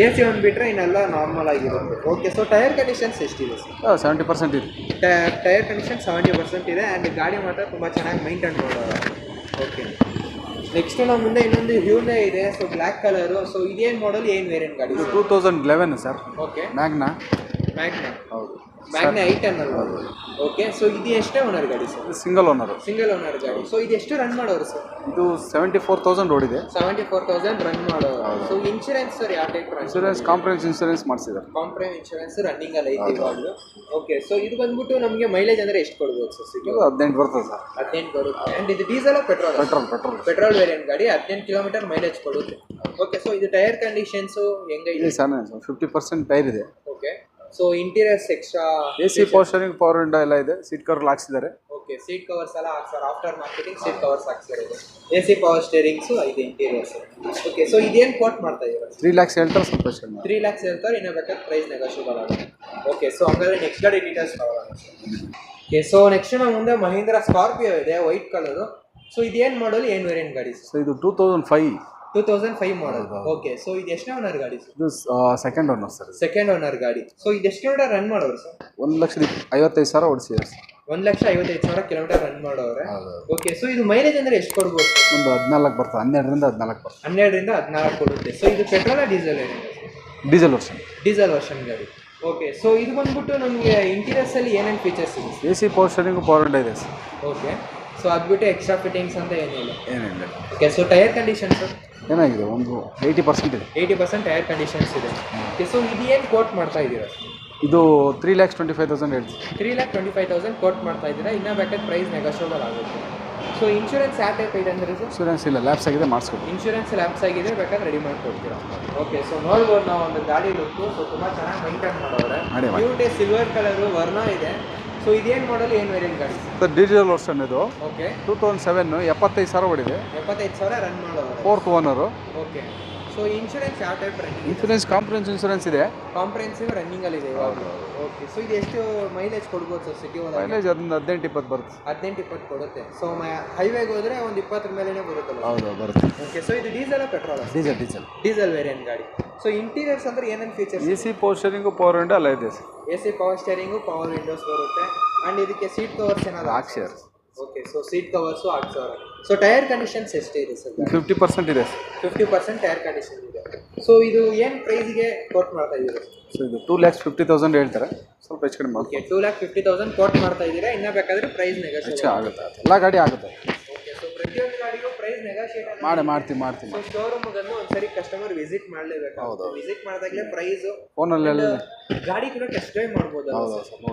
AC ಒಂದು ಬಿಟ್ಟರೆ ಇನ್ನೆಲ್ಲ ನಾರ್ಮಲ್ ಆಗಿರುತ್ತೆ. ಓಕೆ. ಸೊ ಟೈರ್ ಕಂಡೀಷನ್ಸ್ ಎಷ್ಟಿದೆ ಸರ್? 70% ಇದೆ. ಟೈರ್ ಕಂಡೀಷನ್ 70% ಇದೆ. ಆ್ಯಂಡ್ ಗಾಡಿ ಮಾತ್ರ ತುಂಬ ಚೆನ್ನಾಗಿ ಮೈಂಟೈನ್ ಮಾಡೋದು. ಓಕೆ. ನೆಕ್ಸ್ಟ್ ನಮ್ಮ ಮುಂದೆ ಇನ್ನೊಂದು ಹ್ಯೂಂಡೈ ಇದೆ. So black colour. ಸೊ ಇದೇನು ಮಾಡಲ್, ಏನು ವೇರಿಯಂಟ್ ಗಾಡಿ? 2011 ಸರ್. ಓಕೆ. ಮ್ಯಾಗ್ನಾ. ಹೌದು, ಮ್ಯಾಗ್ನಾ 8 ಅಲ್ವಾ? ಓಕೆ. ಸೊ ಇದು ಎಷ್ಟೇ ಓನರ್ ಗಾಡಿ sir? Single owner. Single owner ಗಾಡಿ. ಸೊ ಇದು ಎಷ್ಟು ರನ್ ಮಾಡೋರು ಸರ್? ಇದು 74,000 ಓಡಿದೆ. 74,000 ರನ್ ಮಾಡೋರು. ಸೊ ಇನ್ಶೂರೆನ್ಸ್ ಸರ್ ಯಾವ ಟೈಪ್? ಇನ್ಸೂರೆನ್ಸ್ ಕಾಂಪ್ರಹೆನ್ಸಿವ್ ಇನ್ಸೂರೆನ್ಸ್ ಮಾಡಿಸಿದ್ದಾರೆ. ಕಾಂಪ್ರಹೆನ್ಸಿವ್ ಇನ್ಶೂರೆನ್ಸ್ ರನ್ನಿಂಗ್ ಅಲ್ಲಿ ಐತಿ ಇವಾಗಲೂ. ಓಕೆ. ಸೊ ಇದು ಬಂದ್ಬಿಟ್ಟು ನಮಗೆ ಮೈಲೇಜ್ ಅಂದರೆ ಎಷ್ಟು ಕೊಡ್ಬೋದು ಸರ್? ಇದು 18 ಬರ್ತದೆ ಸರ್. 18 ಬರುತ್ತೆ. ಆ್ಯಂಡ್ ಇದು ಡೀಸೆಲ್ ಪೆಟ್ರೋಲ್? ಪೆಟ್ರೋಲ್ ವೇರಿಯಂಟ್ ಗಾಡಿ. 18 ಕಿಲೋಮೀಟರ್ ಮೈಲೇಜ್ ಕೊಡುತ್ತೆ. ಓಕೆ. ಸೊ ಇದು ಟೈರ್ ಕಂಡೀಷನ್ಸು ಹೆಂಗಿದೆ ಸರ್? 50% ಟೈರ್ ಇದೆ. Okay. So interiors extra AC power steering, power window ಎಲ್ಲ ಇದೆ. ಸೀಟ್ ಕವರ್ ಹಾಕ್ಸಿದ್ದಾರೆ. ಓಕೆ. ಸೀಟ್ ಕವರ್ಸ್ ಎಲ್ಲ ಹಾಕ್ತಾರೆ, ಆಫ್ಟರ್ ಮಾರ್ಕೆಟಿಂಗ್ ಸೀಟ್ ಕವರ್ಸ್ ಹಾಕ್ಸಿರೋದು. AC ಪವರ್ ಸ್ಟೇರಿಂಗ್ಸು ಇದೆ ಇಂಟೀರಿಯರ್ಸ್. ಓಕೆ. ಸೊ ಇದೇನು ಕೋಟ್ ಮಾಡ್ತಾ ಇದ್ದೀರಾ? 3 lakhs ಹೇಳ್ತಾರೆ, ಸ್ವಲ್ಪ 3 lakhs ಹೇಳ್ತಾರೆ, ಇನ್ನೂ ಬೇಕಾದ್ರೆ ಪ್ರೈಸ್ ನೆಗೋಷಿಯಬಲ್ ಆಗುತ್ತೆ. ಓಕೆ. ಸೊ ಹಂಗಾದ್ರೆ ನೆಕ್ಸ್ಟ್ ಗಾಡಿ ಡೀಟೇಲ್ಸ್ ನೋಡೋಣ. ಓಕೆ. ಸೊ ನೆಕ್ಸ್ಟ್ ನಾವು ಮುಂದೆ ಮಹೀಂದ್ರ ಸ್ಕಾರ್ಪಿಯೋ ಇದೆ, ವೈಟ್ ಕಲರು. ಸೊ ಇದೇನು ಮಾಡಲು, ಏನು ವೇರಿಯಂಟ್ ಗಾಡಿ? ಸೊ ಇದು 2005 ಮಾಡಲ್. ಓಕೆ. ಸೊ ಇದು ಎಷ್ಟನೇ ಓನರ್ ಗಾಡಿ ಸರ್? ಇದು second owner sir. Second owner ಗಾಡಿ. ಸೊ ಇದು ಎಷ್ಟು ಕಿಲೋಮೀಟರ್ ರನ್ ಮಾಡೋರು ಸರ್? 1,55,000 ಓಡಿಸಿದ್ದಾರೆ ಸರ್. 1,55,000 ಕಿಲೋಮೀಟರ್ ರನ್ ಮಾಡೋರೆ. ಓಕೆ. ಸೊ ಇದು ಮೈಲೇಜ್ ಅಂದರೆ ಎಷ್ಟು ಕೊಡ್ಬೋದು? ಒಂದು 14 ಬರ್ತದೆ. 12ರಿಂದ 14 ಬರ್ತದೆ. 12ರಿಂದ 14 ಕೊಡುತ್ತೆ. ಸೊ ಇದು petrol diesel? Diesel version. Diesel version ಗಾಡಿ. ಓಕೆ. ಸೊ ಇದು ಬಂದ್ಬಿಟ್ಟು ನಮಗೆ ಇಂಟೀರಿಯರ್ಸಲ್ಲಿ ಏನೇನು ಫೀಚರ್ಸ್ ಇದೆ? AC power steering, power window ಇದೆ ಸರ್. ಓಕೆ. ಸೊ ಅದು ಬಿಟ್ಟು ಎಕ್ಸ್ಟ್ರಾ ಫಿಟ್ಟಿಂಗ್ಸ್ ಅಂತ ಏನಿಲ್ಲ? ಏನಿಲ್ಲ. Okay. So tyre condition sir ಏನಾಗಿದೆ? ಒಂದು 80% ಇದೆ. 80% ಟೈರ್ ಕಂಡೀಷನ್ಸ್ ಇದೆ. ಓಕೆ. ಸೊ ಇದು ಏನು ಕೋಟ್ ಮಾಡ್ತಾ ಇದ್ದೀರಾ? ಇದು 3,25,000 ಹೇಳ್ತೀವಿ. 3,25,000 ಕೋಟ್ ಮಾಡ್ತಾ ಇದ್ದೀರಾ. ಇನ್ನೂ ಬೇಕಾದ್ರೆ ಪ್ರೈಸ್ ನೆಗೋಷಿಯಬಲ್ ಆಗುತ್ತೆ. ಸೊ ಇನ್ಶೂರೆನ್ಸ್ ಯಾವ ಟೈಪ್ ಇದೆ ಅಂದರೆ ಸರ್? ಇನ್ಶೂರೆನ್ಸ್ ಇಲ್ಲ, ಲ್ಯಾಬ್ಸ್ ಆಗಿದೆ, ಮಾಡಿಸ್ಕೊಡ್ತೀವಿ. ಇನ್ಶೂರೆನ್ಸ್ ಲ್ಯಾಬ್ಸ್ ಆಗಿದೆ, ಬೇಕಾದ್ರೆ ರೆಡಿ ಮಾಡಿಕೊಡ್ತೀರಾ? ಓಕೆ. ಸೊ ನೋಡ್ಬೋದು ನಾವು ಒಂದು ಗಾಡಿ ಲುಕ್ಕು. ಸೊ ತುಂಬ ಚೆನ್ನಾಗಿ ಮೈಂಟೈನ್ ಮಾಡೋರೆ. ಹ್ಯೂಂಡೈ ಸಿಲ್ವರ್ ಕಲರು ವರ್ಣ ಇದೆ. ಸೊ ಇದೇನು ಮಾಡಲು, ಏನು ವೇರಿಯಂಟ್ ಗಾಡಿ ಸರ್? ಡೀಸೆಲ್ ವರ್ಷನ್ ಇದು. ಓಕೆ. 2007, 75,000 ಓಡಿದೆ. 75,000 ರನ್ ಮಾಡೋರು. 4th owner. Okay. So insurance ಯಾವ type running? Insurance comprehensive insurance ಇದೆ. ಕಾಂಪ್ರಹೆನ್ಸಿವ್ ರನ್ನಿಂಗಲ್ಲಿದೆ ಇವಾಗ. ಓಕೆ. ಸೊ ಇದು ಎಷ್ಟು ಮೈಲೇಜ್ ಕೊಡ್ಬೋದು ಸರ್ ಸಿಟಿ ಒಳಗೆ? ಮೈಲೇಜ್ ಅದೊಂದು 18-20 ಬರುತ್ತೆ. 18-20 ಕೊಡುತ್ತೆ. ಸೊ ಹೈವೇಗೆ ಹೋದರೆ ಒಂದು 20 ಮೇಲೇ ಬರುತ್ತಲ್ಲ? ಹೌದು, ಬರುತ್ತೆ. ಓಕೆ. ಸೊ ಇದು ಡೀಸೆಲ್ ಪೆಟ್ರೋಲ್? ಡೀಸೆಲ್ ವೇರಿಯಂಟ್ ಗಾಡಿ. ಸೊ ಇಂಟೀರಿಯರ್ಸ್ ಅಂದರೆ ಏನೇನು features? AC power steering, power window ಎಲ್ಲ ಇದೆ sir. AC power steering, power windows ಬರುತ್ತೆ. ಆ್ಯಂಡ್ ಇದಕ್ಕೆ ಸೀಟ್ ಕವರ್ಸ್ ಏನಾದ್ರು ಹಾಕ್ಸಿದ್ದಾರೆ. ಓಕೆ. ಸೊ ಸೀಟ್ ಕವರ್ಸು ಹಾಕ್ಸೋರು. ಸೊ ಟೈರ್ ಕಂಡೀಷನ್ಸ್ ಎಷ್ಟಿದೆ ಸರ್? 50% ಇದೆ. 50% ಟೈರ್ ಕಂಡೀಷನ್ ಇದೆ. ಸೊ ಇದು ಏನು ಪ್ರೈಸ್ಗೆ ಕೋಟ್ ಮಾಡ್ತಾ ಇದ್ದೀರಾ? ಸೊ ಇದು 2,50,000 ಹೇಳ್ತಾರೆ, ಸ್ವಲ್ಪ ಹೆಚ್ಚು ಕಡಿಮೆ ಓಕೆ. 2,50,000 ಕೋಟ್ ಮಾಡ್ತಾ ಇದ್ದೀರಾ. ಇನ್ನೂ ಬೇಕಾದರೆ ಪ್ರೈಸ್ ನೆಗೋಷಿಯೇಟ್ ಆಗುತ್ತೆ. ಎಲ್ಲ ಗಾಡಿ ಆಗುತ್ತೆ. ಓಕೆ. ಸೊ ಪ್ರತಿಯೊಂದು ಗಾಡಿಗೂ ಪ್ರೈಸ್ ನೆಗೋಷಿಯೇಟ್ ಮಾಡ್ತೀವಿ. ಸೊ ಶೋರೂಮ್ಗೆ ಒಂದ್ಸರಿ ಕಸ್ಟಮರ್ ವಿಸಿಟ್ ಮಾಡಲೇಬೇಕು. ವಿಸಿಟ್ ಮಾಡಿದಾಗಲೇ ಪ್ರೈಸು ಫೋನಲ್ಲೆಲ್ಲ ಗಾಡಿ ಕೂಡ ಟೆಸ್ಟ್ ಡ್ರೈವ್ ಮಾಡ್ಬೋದು.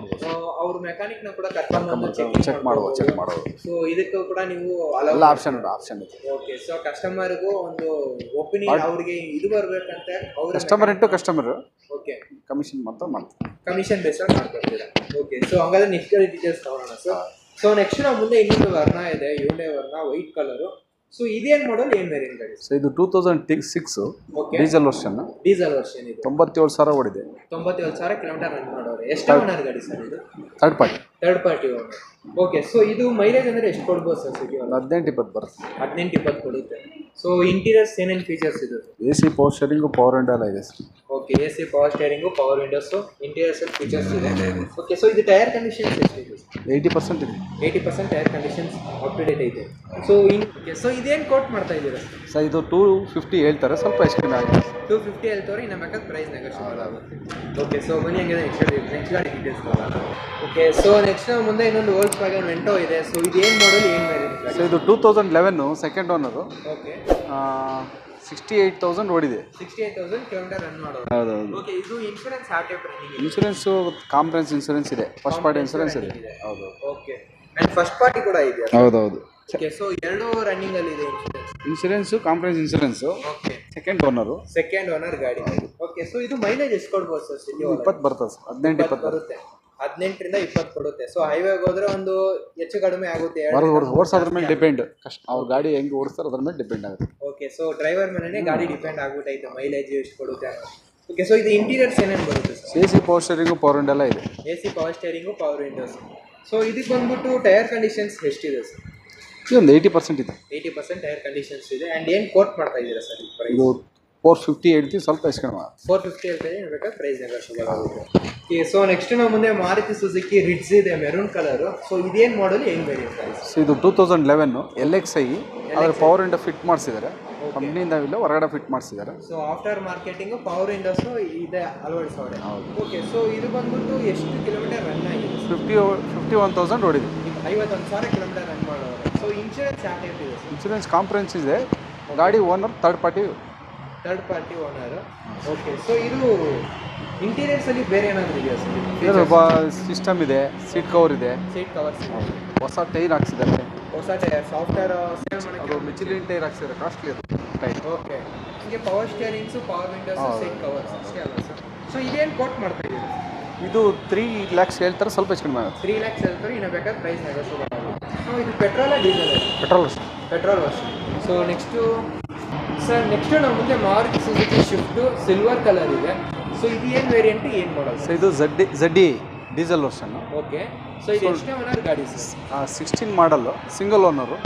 ಅವ್ರ ಮೆಕ್ಯಾನಿಕ್ನ ಕೂಡ ಕರ್ಕೊಂಡು ಚೆಕ್ ಮಾಡ್ಬೋದು. ಸೊ ಇದಕ್ಕೂ ಕೂಡ ನೀವು ಎಲ್ಲ ಆಪ್ಷನ್ ಇದೆ. ಓಕೆ. ಸೊ ಕಸ್ಟಮರ್ಗೂ ಒಂದು ಒಪಿನಿಯನ್ ಅವ್ರಿಗೆ ಇದು ಬರ್ಬೇಕಂತ ಅವ್ರ customer into customer. Okay. Commission ಮಾತ್ರ ಮಾಡ್ತೀವಿ. ಕಮಿಷನ್ ಬೇಸಾಗಿ ಮಾಡ್ಕೊಡ್ತೀರಾ? ಓಕೆ. ಸೊ ಹಂಗಾದ್ರೆ ನೆಕ್ಸ್ಟ್ ಡೀಟೇಲ್ಸ್ ತಗೊಳ್ಳೋಣ ಸರ್. ಸೊ ನೆಕ್ಸ್ಟ್ ನಾವು ಮುಂದೆ ಇನ್ನೊಂದು ವರ್ಣ ಇದೆ, ಹ್ಯೂಂಡೈ ವರ್ಣ ವೈಟ್ ಕಲರು. ಸೊ ಇದೇನು ಮಾಡಲ್ ಏನು ವೇರಿಯಂಟ್ ಗಾಡಿ? ಸೊ ಇದು 2006 okay, diesel version, diesel version ಇದು. 97,000 ಓಡಿದೆ. 97,000 ಕಿಲೋಮೀಟರ್ ರನ್ ಮಾಡೋರು. ಎಷ್ಟು ಓನರ್ ಗಾಡಿ ಸರ್ ಇದು? Third party. Third party owner. Okay, so ಇದು ಮೈಲೇಜ್ ಅಂದರೆ ಎಷ್ಟು ಕೊಡ್ಬೋದು ಸರ್ ಸಿಟಿ ಒಳಗೆ? 18-20 ಬರುತ್ತೆ. 18-20 ಕೊಡುತ್ತೆ. ಸೊ ಇಂಟೀರಿಯರ್ಸ್ ಏನೇನು ಫೀಚರ್ಸ್ ಇದು? AC power steering, power window ಎಲ್ಲ ಇದೆ sir. Okay, AC power steering, power windows, interiors features ಇದೆ. ಓಕೆ, ಸೊ ಇದು ಟೈರ್ ಕಂಡೀಷನ್ಸ್ ಎಷ್ಟಿದೆ? 80% ಇದೆ. 80% tyre conditions up to date ಐತೆ. ಸೊ ಓಕೆ, ಸೊ ಇದೇನು ಕೋಟ್ ಮಾಡ್ತಾ ಇದ್ದೀರಾ ಸರ್? ಇದು 250 ಹೇಳ್ತಾರೆ, ಸ್ವಲ್ಪ ಎಷ್ಟು ಕಡಿಮೆ ಆಗಿದೆ. 250 ಹೇಳ್ತವ್ರೆ, ಇನ್ನು ಬೇಕಾದ ಪ್ರೈಸ್ ನೆಗೋಷಿಯಬಲ್ ಆಗುತ್ತೆ. ಓಕೆ, ಸೊ ಬನ್ನಿ ಹಂಗೆ ನೆಕ್ಸ್ಟ್ ಗಾಡಿ ಡೀಟೇಲ್ಸ್ ನೋಡೋಣ. ಓಕೆ, ಸೊ ನೆಕ್ಸ್ಟ್ ಮುಂದೆ ಇನ್ನೊಂದು ವೋಲ್ಕ್ಸ್ವ್ಯಾಗನ್ ವೆಂಟೋ ಇದೆ. ಸೊ ಇದು ಏನು ಮಾಡಲ್, ಏನು ವೇರಿಯಂಟ್? ಸೊ ಇದು 2011 ಸೆಕೆಂಡ್ ಓನರು, ಓಕೆ, 68,000 ಓಡಿದೆ. 68,000 ಕಿಲೋಮೀಟರ್ ರನ್ ಮಾಡೋದು. ಹೌದೌದು. ಓಕೆ, ಇದು ಇನ್ಶೂರೆನ್ಸ್ ಯಾವ ಟೈಪ್ ರನ್ನಿಂಗ್ ಇದೆ? ಇನ್ಶೂರೆನ್ಸು ಕಾಂಪ್ರಹೆನ್ಸ್ ಇನ್ಶೂರೆನ್ಸ್ ಇದೆ, ಫಸ್ಟ್ ಪಾರ್ಟಿ ಇನ್ಶೂರೆನ್ಸ್ ಇದೆ. ಹೌದು. ಓಕೆ, ಆ್ಯಂಡ್ ಫಸ್ಟ್ ಪಾರ್ಟಿ ಕೂಡ ಇದೆಯಾ? ಹೌದೌದು. ಓಕೆ, ಸೊ ಎರಡು ರನ್ನಿಂಗಲ್ಲಿ ಇದೆ insurance, comprehensive insurance. Okay, second owner, second owner okay. So, so ಇದು ಮೈಲೇಜ್ ಎಷ್ಟು ಕೊಡ್ಬೋದು ಸರ್ ಸಿಟಿ? 20 ಬರ್ತದೆ ಸರ್. 18-20 ಬರುತ್ತೆ. 18ರಿಂದ 20 ಕೊಡುತ್ತೆ. ಸೊ ಹೈವೇಗೆ ಹೋದ್ರೆ ಒಂದು ಹೆಚ್ಚು ಕಡಿಮೆ ಆಗುತ್ತೆ. ಓಡಿಸೋದ್ರ ಮೇಲೆ ಡಿಪೆಂಡ್, ಅವ್ರ ಗಾಡಿ ಹೆಂಗೆ ಓಡಿಸ್ತಾರೆ ಅದ್ರ ಮೇಲೆ ಡಿಪೆಂಡ್ ಆಗುತ್ತೆ. ಓಕೆ, ಸೊ ಡ್ರೈವರ್ ಮೇಲೆ ಗಾಡಿ ಡಿಪೆಂಡ್ ಆಗ್ಬಿಟ್ಟೈತೆ ಮೈಲೇಜ್ ಎಷ್ಟು ಕೊಡುತ್ತೆ ಅನ್ನೋದು. ಓಕೆ, ಸೊ ಇದು ಇಂಟೀರಿಯರ್ಸ್ ಏನೇನು ಬರುತ್ತೆ sir? AC power steering, power window ಎಲ್ಲ ಇದೆ. AC power steering, power Windows. So ಇದಕ್ಕೆ ಬಂದ್ಬಿಟ್ಟು ಟೈರ್ ಕಂಡೀಷನ್ಸ್ ಎಷ್ಟಿದೆ ಸರ್? ಇದೊಂದು 80% ಇದೆ. 80% ಟೈರ್ ಕಂಡೀಷನ್ಸ್ ಇದೆ. ಆ್ಯಂಡ್ ಏನು ಕೋಟ್ ಮಾಡ್ತಾ ಇದ್ದೀರಾ ಸರ್ ಈ ಪ್ರೈಸ್? ಇದು 450 ಹೇಳ್ತೀವಿ, ಸ್ವಲ್ಪ ಎಷ್ಟು ಕಡಿಮೆ. 450 ಹೇಳ್ತಾ ಇದ್ದೀನಿ, ಬೇಕಾದ್ರೆ ಪ್ರೈಸ್ ನೆಗೋಷಿಯಬಲ್ ಆಗುತ್ತೆ. ಓಕೆ, ಸೊ ನೆಕ್ಸ್ಟ್ ನಾವು ಮುಂದೆ ಮಾರುತಿ ಸುಜುಕಿ ರಿಡ್ಜ್ ಇದೆ, ಮೆರೂನ್ ಕಲರು. ಸೊ ಇದೇನು ಮಾಡಲ್, ಏನು ವೇರಿಯಂಟ್? ಸೊ ಇದು 2011 LXi, ಅದರ ಪವರ್ ವಿಂಡೋ ಫಿಟ್ ಮಾಡಿಸಿದ್ದಾರೆ, ಕಂಪ್ನಿಯಿಂದ ಇಲ್ಲ, ಹೊರಗಡೆ ಫಿಟ್ ಮಾಡಿಸಿದ್ದಾರೆ. So after marketing power windows ಇದೆ ಅಳವಡಿಸೋರೆ. ಓಕೆ, ಸೊ ಇದು ಬಂದ್ಬಿಟ್ಟು ಎಷ್ಟು ಕಿಲೋಮೀಟರ್ ರನ್ ಆಗಿದೆ? 51,000 ಓಡಿದೆ. 51,000 ಕಿಲೋಮೀಟರ್ ರನ್ ಮಾಡೋರು. ಸೊ ಇನ್ಶೂರೆನ್ಸ್ ಯಾವ ಟೈಪ್ ಇದೆ ಸರ್? ಇನ್ಶೂರೆನ್ಸ್ ಕಾಂಪ್ರಹೆನ್ಸ್ ಇದೆ. ಗಾಡಿ owner third party owner. Okay, so ಇದು ಇಂಟೀರಿಯರ್ಸಲ್ಲಿ ಬೇರೆ ಏನಾದರೂ ಇದೆಯಾ ಸರ್? ಸಿಸ್ಟಮ್ ಇದೆ, ಸೀಟ್ ಕವರ್ ಇದೆ, ಸೀಟ್ ಕವರ್ಸ್, ಹೊಸ ಟೈರ್ ಹಾಕ್ಸಿದ್ದಾರೆ, ಹೊಸ ಟೈರ್, ಸಾಫ್ಟ್ವೇರ್ ಸೇಲ್ ಅದು ಮಾಡೋಕ್ಕೆ. ಮಿಚಿಲಿನ್ ಟೈರ್ ಹಾಕ್ಸಿದ್ದಾರೆ, ಕಾಸ್ಟ್ಲಿ ಅದು ಟೈರ್. ಓಕೆ, ಹೀಗೆ power steerings, power windows, seat covers ಅಷ್ಟೇ ಅಲ್ಲ ಸರ್? ಸೊ ಇದೇನು ಕೋಟ್ ಮಾಡ್ತಾ ಇದ್ದೀರಾ? ಇದು 3 lakhs ಹೇಳ್ತಾರೆ, ಸ್ವಲ್ಪ ಹೆಚ್ಚು ಕಡಿಮೆ ಆಗುತ್ತೆ. 3 lakhs ಹೇಳ್ತಾರೆ, ಇನ್ನು ಬೇಕಾದ್ರೆ ಪ್ರೈಸ್ ನೆಗೋಷಿಯಬಲ್ ಆಗುತ್ತೆ. ಸೊ ಇದು petrol diesel? Petrol version. So next ನಾವು ಮುಂದೆ Maruti Suzuki Swift silver colour ಇದೆ. ಸೊ ಇದು ಏನು ವೇರಿಯಂಟ್, ಏನು ಮಾಡೋದು? ಸೊ ಇದು ZD diesel version. Okay, so ಇದು ಎಷ್ಟೇ ಓನರ್ ಗಾಡಿ ಸರ್? 16 ಮಾಡಲ್ಲು, ಸಿಂಗಲ್ ಓನರು,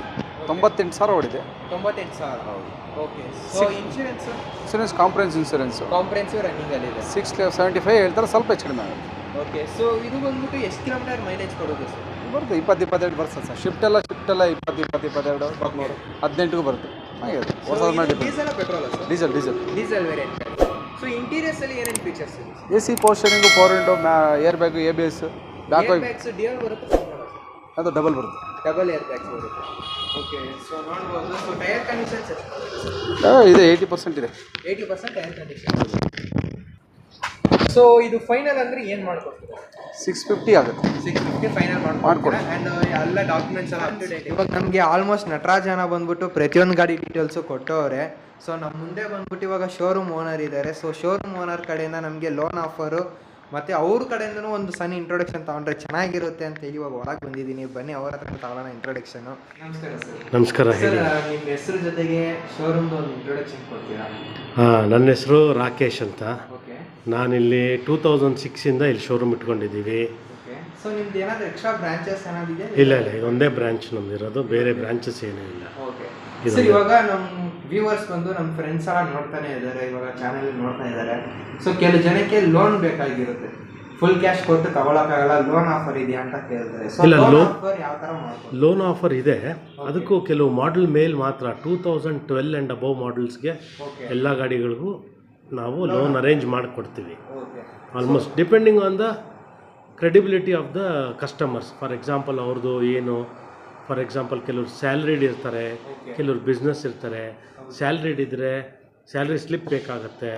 98,000 ಓಡಿದೆ. 98,000. Okay, so insurance comprehensive insurance, comprehensive ರನ್ನಿಂಗಲ್ಲಿ ಇದೆ. 675 ಹೇಳ್ತಾರೆ, ಸ್ವಲ್ಪ ಹೆಚ್ಚು ಕಡಿಮೆ ಆಗುತ್ತೆ. ಓಕೆ, ಸೊ ಇದು ಬಂದ್ಬಿಟ್ಟು ಎಷ್ಟು ಕಿಲೋಮೀಟರ್ ಮೈಲೇಜ್ ಕೊಡೋದು ಸರ್? ಬರುತ್ತೆ 20-22 ಬರ್ತದೆ ಸರ್. ಶಿಫ್ಟ್ ಎಲ್ಲ 20, 22, 23, 18ಗೂ ಬರುತ್ತೆ. ಹಾಗೆ diesel petrol sir? Diesel variant. So ಇಂಟೀರಿಯರ್ಸಲ್ಲಿ ಏನೇನು ಫೀಚರ್ಸ್ ಇದೆ? AC power steering, power window, air bag, ABS, back bags dual ಬರುತ್ತೆ, ಅದು ಡಬಲ್ ಬರುತ್ತೆ. ಡಬಲ್ ಏರ್ ಬ್ಯಾಗ್ಸ್ ಬರುತ್ತೆ. ಓಕೆ, ಸೊ ನೋಡ್ಬೋದು. ಸೊ ಟೈರ್ ಕಂಡೀಷನ್ಸ್ ಇದೆ 80% ಇದೆ. 80% ಟೈರ್ ಕಂಡೀಷನ್ಸ್. ಸೊ ಇದು ಫೈನಲ್ ಅಂದರೆ ಏನು ಮಾಡ್ಕೊಡ್ತೀರಾ? 650 ಆಗುತ್ತೆ. 650 ಫೈನಲ್ ಮಾಡ್ಕೊಡ್ತೀರಾ? ಆ್ಯಂಡ್ ಎಲ್ಲ ಡಾಕ್ಯುಮೆಂಟ್ಸ್ ಎಲ್ಲ ಅಪ್ ಟು ಡೇಟ್. ಇವಾಗ ನಮಗೆ ಆಲ್ಮೋಸ್ಟ್ ನಟರಾಜನ ಬಂದ್ಬಿಟ್ಟು ಪ್ರತಿಯೊಂದು ಗಾಡಿ ಡೀಟೇಲ್ಸು ಕೊಟ್ಟವ್ರೆ. ಸೊ ನಮ್ಮ ಮುಂದೆ ಬಂದ್ಬಿಟ್ಟು ಇವಾಗ ಶೋರೂಮ್ ಓನರ್ ಇದ್ದಾರೆ. ಸೊ ಶೋರೂಮ್ ಓನರ್ ಕಡೆಯಿಂದ ನಮಗೆ ಲೋನ್ ಆಫರು ಮತ್ತು ಅವ್ರ ಕಡೆಯಿಂದನೂ ಒಂದು ಸಣ್ಣ ಇಂಟ್ರೊಡಕ್ಷನ್ ತೊಗೊಂಡ್ರೆ ಚೆನ್ನಾಗಿರುತ್ತೆ ಅಂತ ಹೇಳಿ ಇವಾಗ ಹೊರಗೆ ಬಂದಿದ್ದೀನಿ. ಬನ್ನಿ ಅವ್ರ ಹತ್ರ ತಗೊಳ್ಳೋಣ ಇಂಟ್ರೊಡಕ್ಷನು. ನಮಸ್ಕಾರ ಸರ್. ನಮಸ್ಕಾರ. ಸರ್, ನಿಮ್ಮ ಹೆಸರು ಜೊತೆಗೆ ಶೋರೂಮ್ದು ಒಂದು ಇಂಟ್ರೊಡಕ್ಷನ್ ಕೊಡ್ತೀರಾ? ನನ್ನ ಹೆಸರು ರಾಕೇಶ್ ಅಂತ. ಓಕೆ, ನಾನಿಲ್ಲಿ 2006ಇಂದ ಇಲ್ಲಿ ಶೋರೂಮ್ ಇಟ್ಕೊಂಡಿದ್ದೀವಿ. ಓಕೆ, ಸೊ ನಿಮ್ದು ಏನಾದರೂ ಎಕ್ಸ್ಟ್ರಾ ಬ್ರಾಂಚಸ್ ಏನಾದಿದೆ? ಇಲ್ಲ ಒಂದೇ ಬ್ರಾಂಚ್ ನಮ್ದಿರೋದು, ಬೇರೆ ಬ್ರಾಂಚಸ್ ಏನೂ ಇಲ್ಲ. ಓಕೆ ಸರ್, ಇವಾಗ ನಮ್ಮ ವ್ಯೂವರ್ಸ್ ಬಂದು ನಮ್ಮ ಫ್ರೆಂಡ್ಸ್ ಎಲ್ಲ ನೋಡ್ತಾನೆ ಇದ್ದಾರೆ, ಇವಾಗ ಚಾನೆಲ್ ನೋಡ್ತಾ ಇದ್ದಾರೆ. ಸೊ ಕೆಲವು ಜನಕ್ಕೆ ಲೋನ್ ಬೇಕಾಗಿರುತ್ತೆ, ಫುಲ್ ಕ್ಯಾಶ್ ಕೊಟ್ಟು ತಗೊಳಕ್ಕಾಗಲ್ಲ, ಲೋನ್ ಆಫರ್ ಇದೆಯಾ ಅಂತ ಕೇಳ್ತಾರೆ. ಸೊ ಇಲ್ಲ, ಲೋನ್ ಆಫರ್ ಯಾವ ಥರ ಮಾಡ್ಬೋದು? ಲೋನ್ ಆಫರ್ ಇದೆ, ಅದಕ್ಕೂ ಕೆಲವು ಮಾಡೆಲ್ ಮೇಲ್ ಮಾತ್ರ. 2012 ಆ್ಯಂಡ್ ಅಬವ್ ಮಾಡಲ್ಸ್ಗೆ ಎಲ್ಲ ಗಾಡಿಗಳಿಗೂ ನಾವು ಲೋನ್ ಅರೇಂಜ್ ಮಾಡಿಕೊಡ್ತೀವಿ. Almost depending on the credibility of the customers. For example ಅವ್ರದ್ದು ಏನು, ಫಾರ್ ಎಕ್ಸಾಂಪಲ್ ಕೆಲವರು ಸ್ಯಾಲ್ರಿಡ್ ಇರ್ತಾರೆ, ಕೆಲವರು ಬಿಸ್ನೆಸ್ ಇರ್ತಾರೆ. ಸ್ಯಾಲ್ರಿಡ್ ಇದ್ದರೆ ಸ್ಯಾಲ್ರಿ ಸ್ಲಿಪ್ ಬೇಕಾಗತ್ತೆ,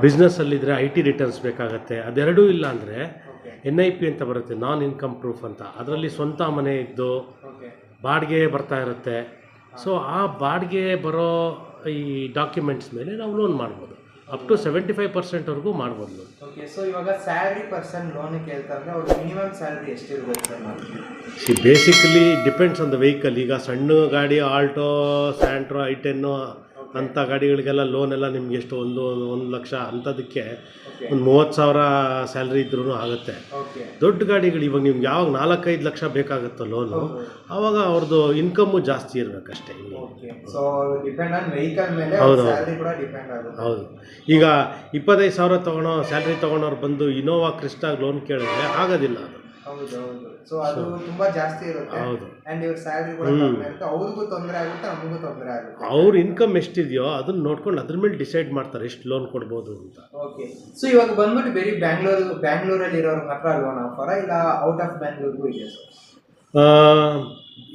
ಬಿಸ್ನೆಸ್ಸಲ್ಲಿದ್ದರೆ IT ರಿಟರ್ನ್ಸ್ ಬೇಕಾಗತ್ತೆ. ಅದೆರಡೂ ಇಲ್ಲ ಅಂದರೆ NIP ಅಂತ ಬರುತ್ತೆ, ನಾನ್ ಇನ್ಕಮ್ ಪ್ರೂಫ್ ಅಂತ. ಅದರಲ್ಲಿ ಸ್ವಂತ ಮನೆ ಇದ್ದು ಬಾಡಿಗೆ ಬರ್ತಾ ಇರುತ್ತೆ. ಸೊ ಆ ಬಾಡಿಗೆ ಬರೋ ಈ ಡಾಕ್ಯುಮೆಂಟ್ಸ್ ಮೇಲೆ ನಾವು ಲೋನ್ ಮಾಡ್ಬೋದು. ಅಪ್ ಟು 75%ವರೆಗೂ ಮಾಡ್ಬೋದು ಲೋನ್. ಓಕೆ, ಸೊ ಇವಾಗ ಸ್ಯಾಲ್ರಿ ಪರ್ಸನ್ ಲೋನ್ ಕೇಳ್ತಾ ಅಂದ್ರೆ ಅವ್ರ ಮಿನಿಮಮ್ ಸ್ಯಾಲ್ರಿ ಎಷ್ಟಿರ್ಬೇಕು ಸರ್ ನಾವು? Basically depends on the vehicle. ಈಗ ಸಣ್ಣ ಗಾಡಿ ಆಲ್ಟೋ, ಸ್ಯಾಂಟ್ರೋ, I10 ಅಂಥ ಗಾಡಿಗಳಿಗೆಲ್ಲ ಲೋನ್ ಎಲ್ಲ ನಿಮ್ಗೆ ಎಷ್ಟು 1 ಲಕ್ಷ ಅಂಥದಕ್ಕೆ ಒಂದು 30,000 ಸ್ಯಾಲ್ರಿ ಇದ್ರೂ ಆಗುತ್ತೆ. ಓಕೆ, ದೊಡ್ಡ ಗಾಡಿಗಳು ಇವಾಗ ನಿಮ್ಗೆ ಯಾವಾಗ 4-5 ಲಕ್ಷ ಬೇಕಾಗುತ್ತೋ ಲೋನು, ಆವಾಗ ಅವ್ರದ್ದು ಇನ್ಕಮ್ಮು ಜಾಸ್ತಿ ಇರಬೇಕಷ್ಟೇ. Okay, so depend on vehicle ಮೇಲೆ ಹೌದು. ಸ್ಯಾಲ್ರಿ ಕೂಡ ಡಿಪೆಂಡ್ ಆಗುತ್ತೆ. ಹೌದು. ಈಗ 25,000 ಸ್ಯಾಲ್ರಿ ತೊಗೊಳೋರು ಬಂದು ಇನೋವಾ ಕ್ರಿಸ್ಟಾಗಿ ಲೋನ್ ಕೇಳಿದ್ರೆ ಆಗೋದಿಲ್ಲ ಅದು. ಹೌದು ಹೌದು, ಸೊ ಅದು ತುಂಬಾ ಜಾಸ್ತಿ ಇರುತ್ತೆ. ಹೌದು. ಅಂಡ್ ಇವ್ರ ಸ್ಯಾಲ್ರಿ ಕೂಡ ಕಮ್ಮಿ ಇರುತ್ತೆ, ಅವ್ರಿಗೂ ತೊಂದರೆ ಆಗುತ್ತೆ, ನಮಗೂ ತೊಂದರೆ ಆಗುತ್ತೆ. ಅವ್ರ ಇನ್ಕಮ್ ಎಷ್ಟಿದೆಯೋ ಅದನ್ನ ನೋಡ್ಕೊಂಡು ಅದ್ರ ಮೇಲೆ ಡಿಸೈಡ್ ಮಾಡ್ತಾರೆ ಎಷ್ಟು ಲೋನ್ ಕೊಡ್ಬೋದು ಅಂತ. ಓಕೆ, ಸೊ ಇವಾಗ ಬಂದ್ಬಿಟ್ಟು ಬರೀ ಬ್ಯಾಂಗ್ಳೂರಲ್ಲಿ ಇರೋರು ಮಾತ್ರ ಲೋನ್ ಆಫರ, ಇಲ್ಲ ಔಟ್ ಆಫ್ ಬ್ಯಾಂಗ್ಳೂರ್ಗೂ ಇದೆ ಸರ್?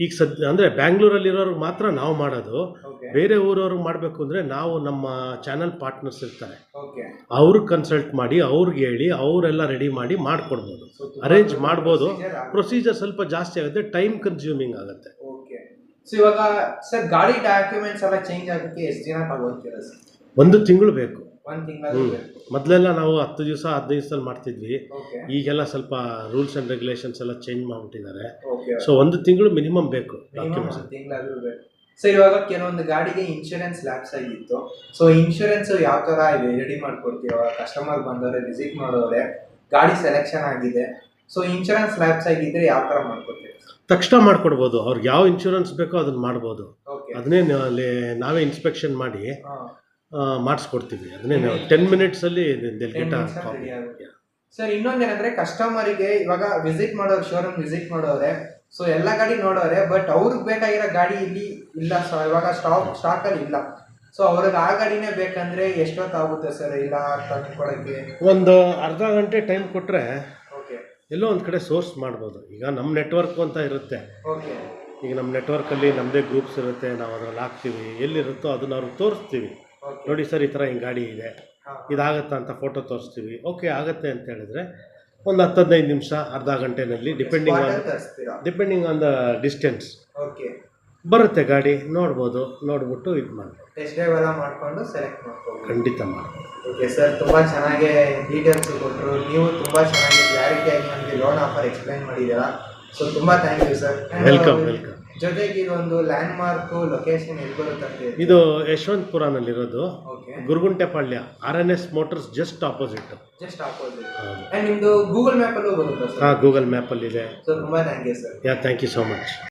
ಈಗ ಅಂದರೆ ಬ್ಯಾಂಗ್ಳೂರಲ್ಲಿರೋರ್ಗೆ ಮಾತ್ರ ನಾವು ಮಾಡೋದು. ಓಕೆ ಬೇರೆ ಊರವ್ರಿಗೆ ಮಾಡಬೇಕು ಅಂದರೆ ನಾವು ನಮ್ಮ ಚಾನಲ್ ಪಾರ್ಟ್ನರ್ಸ್ ಇರ್ತಾರೆ, ಓಕೆ, ಅವ್ರಿಗೆ ಕನ್ಸಲ್ಟ್ ಮಾಡಿ ಅವ್ರಿಗೆ ಹೇಳಿ ಅವರೆಲ್ಲ ರೆಡಿ ಮಾಡಿ ಮಾಡಿಕೊಡ್ಬೋದು, ಅರೇಂಜ್ ಮಾಡ್ಬೋದು. ಪ್ರೊಸೀಜರ್ ಸ್ವಲ್ಪ ಜಾಸ್ತಿ ಆಗುತ್ತೆ, ಟೈಮ್ ಕನ್ಸ್ಯೂಮಿಂಗ್ ಆಗುತ್ತೆ. ಓಕೆ, ಸೊ ಇವಾಗ ಸರ್ ಗಾಡಿ ಡಾಕ್ಯುಮೆಂಟ್ಸ್ ಎಲ್ಲ ಚೇಂಜ್ ಆಗೋಕ್ಕೆ ಎಷ್ಟು ದಿನ ತಗೋತೀರಾ ಸರ್? 1 ತಿಂಗಳು ಬೇಕು. 1 ತಿಂಗಳು ಬೇಕು. ಮೊದಲೆಲ್ಲ ನಾವು 10 ದಿವಸ 15 ದಿವಸದಲ್ಲಿ ಮಾಡ್ತಿದ್ವಿ. ಓಕೆ ಈಗೆಲ್ಲ ಸ್ವಲ್ಪ ರೂಲ್ಸ್ ಆ್ಯಂಡ್ ರೆಗ್ಯುಲೇಷನ್ಸ್ ಎಲ್ಲ ಚೇಂಜ್ ಮಾಡಿಬಿಟ್ಟಿದ್ದಾರೆ. ಓಕೆ, ಸೊ 1 ತಿಂಗಳು ಮಿನಿಮಮ್ ಬೇಕು ಮಿನಿಮಮ್ ಡಾಕ್ಯುಮೆಂಟ್ಸ್. 1 ತಿಂಗಳಾದ್ರೂ ಬೇಕು. ಸರ್ ಇವಾಗ ಕೆಲವೊಂದು ಗಾಡಿಗೆ ಇನ್ಶೂರೆನ್ಸ್ ಲ್ಯಾಪ್ಸ್ ಆಗಿತ್ತು, ಸೊ ಇನ್ಶೂರೆನ್ಸ್ ಯಾವ ಥರ ರೆಡಿ ಮಾಡ್ಕೊಡ್ತೀವ? ಕಸ್ಟಮರ್ ಬಂದವರೆ, ವಿಸಿಟ್ ಮಾಡೋರೆ, ಗಾಡಿ ಸೆಲೆಕ್ಷನ್ ಆಗಿದೆ, ಸೊ ಇನ್ಶೂರೆನ್ಸ್ ಲ್ಯಾಪ್ಸ್ ಆಗಿದ್ರೆ ಯಾವ ಥರ ಮಾಡ್ಕೊಡ್ತೀವಿ? ತಕ್ಷಣ ಮಾಡ್ಕೊಡ್ಬೋದು. ಅವ್ರಿಗೆ ಯಾವ ಇನ್ಶೂರೆನ್ಸ್ ಬೇಕೋ ಅದನ್ನು ಮಾಡ್ಬೋದು. ಓಕೆ, ಅದನ್ನೇ ನಾವೇ ಇನ್ಸ್ಪೆಕ್ಷನ್ ಮಾಡಿ ಮಾಡಿಸ್ಕೊಡ್ತೀವಿ. ಅದನ್ನೇ 10 ಮಿನಿಟ್ಸಲ್ಲಿ ರೆಡಿ ಆಗುತ್ತೆ. ಸರ್ ಇನ್ನೊಂದೇನಂದ್ರೆ ಕಸ್ಟಮರಿಗೆ ಇವಾಗ ವಿಸಿಟ್ ಮಾಡೋರು, ಶೋರೂಮ್ ವಿಸಿಟ್ ಮಾಡೋರೆ, ಸೊ ಎಲ್ಲ ಗಾಡಿ ನೋಡೋರೆ, ಬಟ್ ಅವ್ರಿಗೆ ಬೇಕಾಗಿರೋ ಗಾಡಿ ಇಲ್ಲಿ ಇಲ್ಲ, ಸೊ ಇವಾಗ ಸ್ಟಾಕಲ್ಲಿ ಇಲ್ಲ, ಸೊ ಅವ್ರಿಗೆ ಆ ಗಾಡಿನೇ ಬೇಕಂದ್ರೆ ಎಷ್ಟೊತ್ತಾಗುತ್ತೆ ಸರ್ ಇಲ್ಲ ತಂದ್ಕೊಡಕ್ಕೆ? ಒಂದು ಅರ್ಧ ಗಂಟೆ ಟೈಮ್ ಕೊಟ್ಟರೆ ಓಕೆ ಎಲ್ಲೋ ಒಂದು ಕಡೆ ಸೋರ್ಸ್ ಮಾಡ್ಬೋದು. ಈಗ ನಮ್ಮ ನೆಟ್ವರ್ಕ್ ಅಂತ ಇರುತ್ತೆ. ಓಕೆ ಈಗ ನಮ್ಮ ನೆಟ್ವರ್ಕಲ್ಲಿ ನಮ್ಮದೇ ಗ್ರೂಪ್ಸ್ ಇರುತ್ತೆ, ನಾವು ಅದ್ರಲ್ಲಿ ಹಾಕ್ತೀವಿ. ಎಲ್ಲಿರುತ್ತೋ ಅದನ್ನು ಅವ್ರಿಗೆ ತೋರಿಸ್ತೀವಿ. ಓಕೆ, ನೋಡಿ ಸರ್, ಈ ಥರ ಹಿಂಗೆ ಗಾಡಿ ಇದೆ, ಹಾಂ, ಇದಾಗತ್ತಾ ಅಂತ ಫೋಟೋ ತೋರಿಸ್ತೀವಿ. ಓಕೆ ಆಗುತ್ತೆ ಅಂತ ಹೇಳಿದ್ರೆ ಒಂದು 10-15 ನಿಮಿಷ, ಅರ್ಧ ಗಂಟೆನಲ್ಲಿ depending on the distance okay ಬರುತ್ತೆ ಗಾಡಿ. ನೋಡ್ಬೋದು, ನೋಡ್ಬಿಟ್ಟು ಇದು ಮಾಡ್ಬೋದು. ಟೆಸ್ಟ್ ಡ್ರೈವ್ ಎಲ್ಲ ಮಾಡ್ಕೊಂಡು ಸೆಲೆಕ್ಟ್ ಮಾಡ್ಕೊಂಡು ಖಂಡಿತ ಮಾಡ್ಬೋದು. ಓಕೆ ಸರ್, ತುಂಬ ಚೆನ್ನಾಗಿ ಡೀಟೇಲ್ಸ್ ಕೊಟ್ಟರು, ನೀವು ತುಂಬ ಚೆನ್ನಾಗಿ ಕ್ಲಾರಿಟಿಯಾಗಿ ನಮಗೆ ಲೋನ್ ಆಫರ್ ಎಕ್ಸ್ಪ್ಲೈನ್ ಮಾಡಿದ್ದೀರಾ, ಸೊ ತುಂಬ thank you sir. Welcome welcome. ಜೊತೆಗೆ ಇದೊಂದು ಲ್ಯಾಂಡ್ ಮಾರ್ಕ್ ಲೊಕೇಶನ್ ಎಲ್ಲಿ ಬರುತ್ತೆ? ಇದು ಯಶವಂತಪುರನಲ್ಲಿರೋದು, okay, Goraguntepalya, RNS motors just opposite. Just opposite. And ನಿಮ್ಮದು ಗೂಗಲ್ ಮ್ಯಾಪಲ್ಲೂ ಬರುತ್ತೆ ಸರ್? ಹಾಂ, ಗೂಗಲ್ ಮ್ಯಾಪಲ್ಲಿದೆ. ಸೊ ತುಂಬ thank you sir. Thank you so much.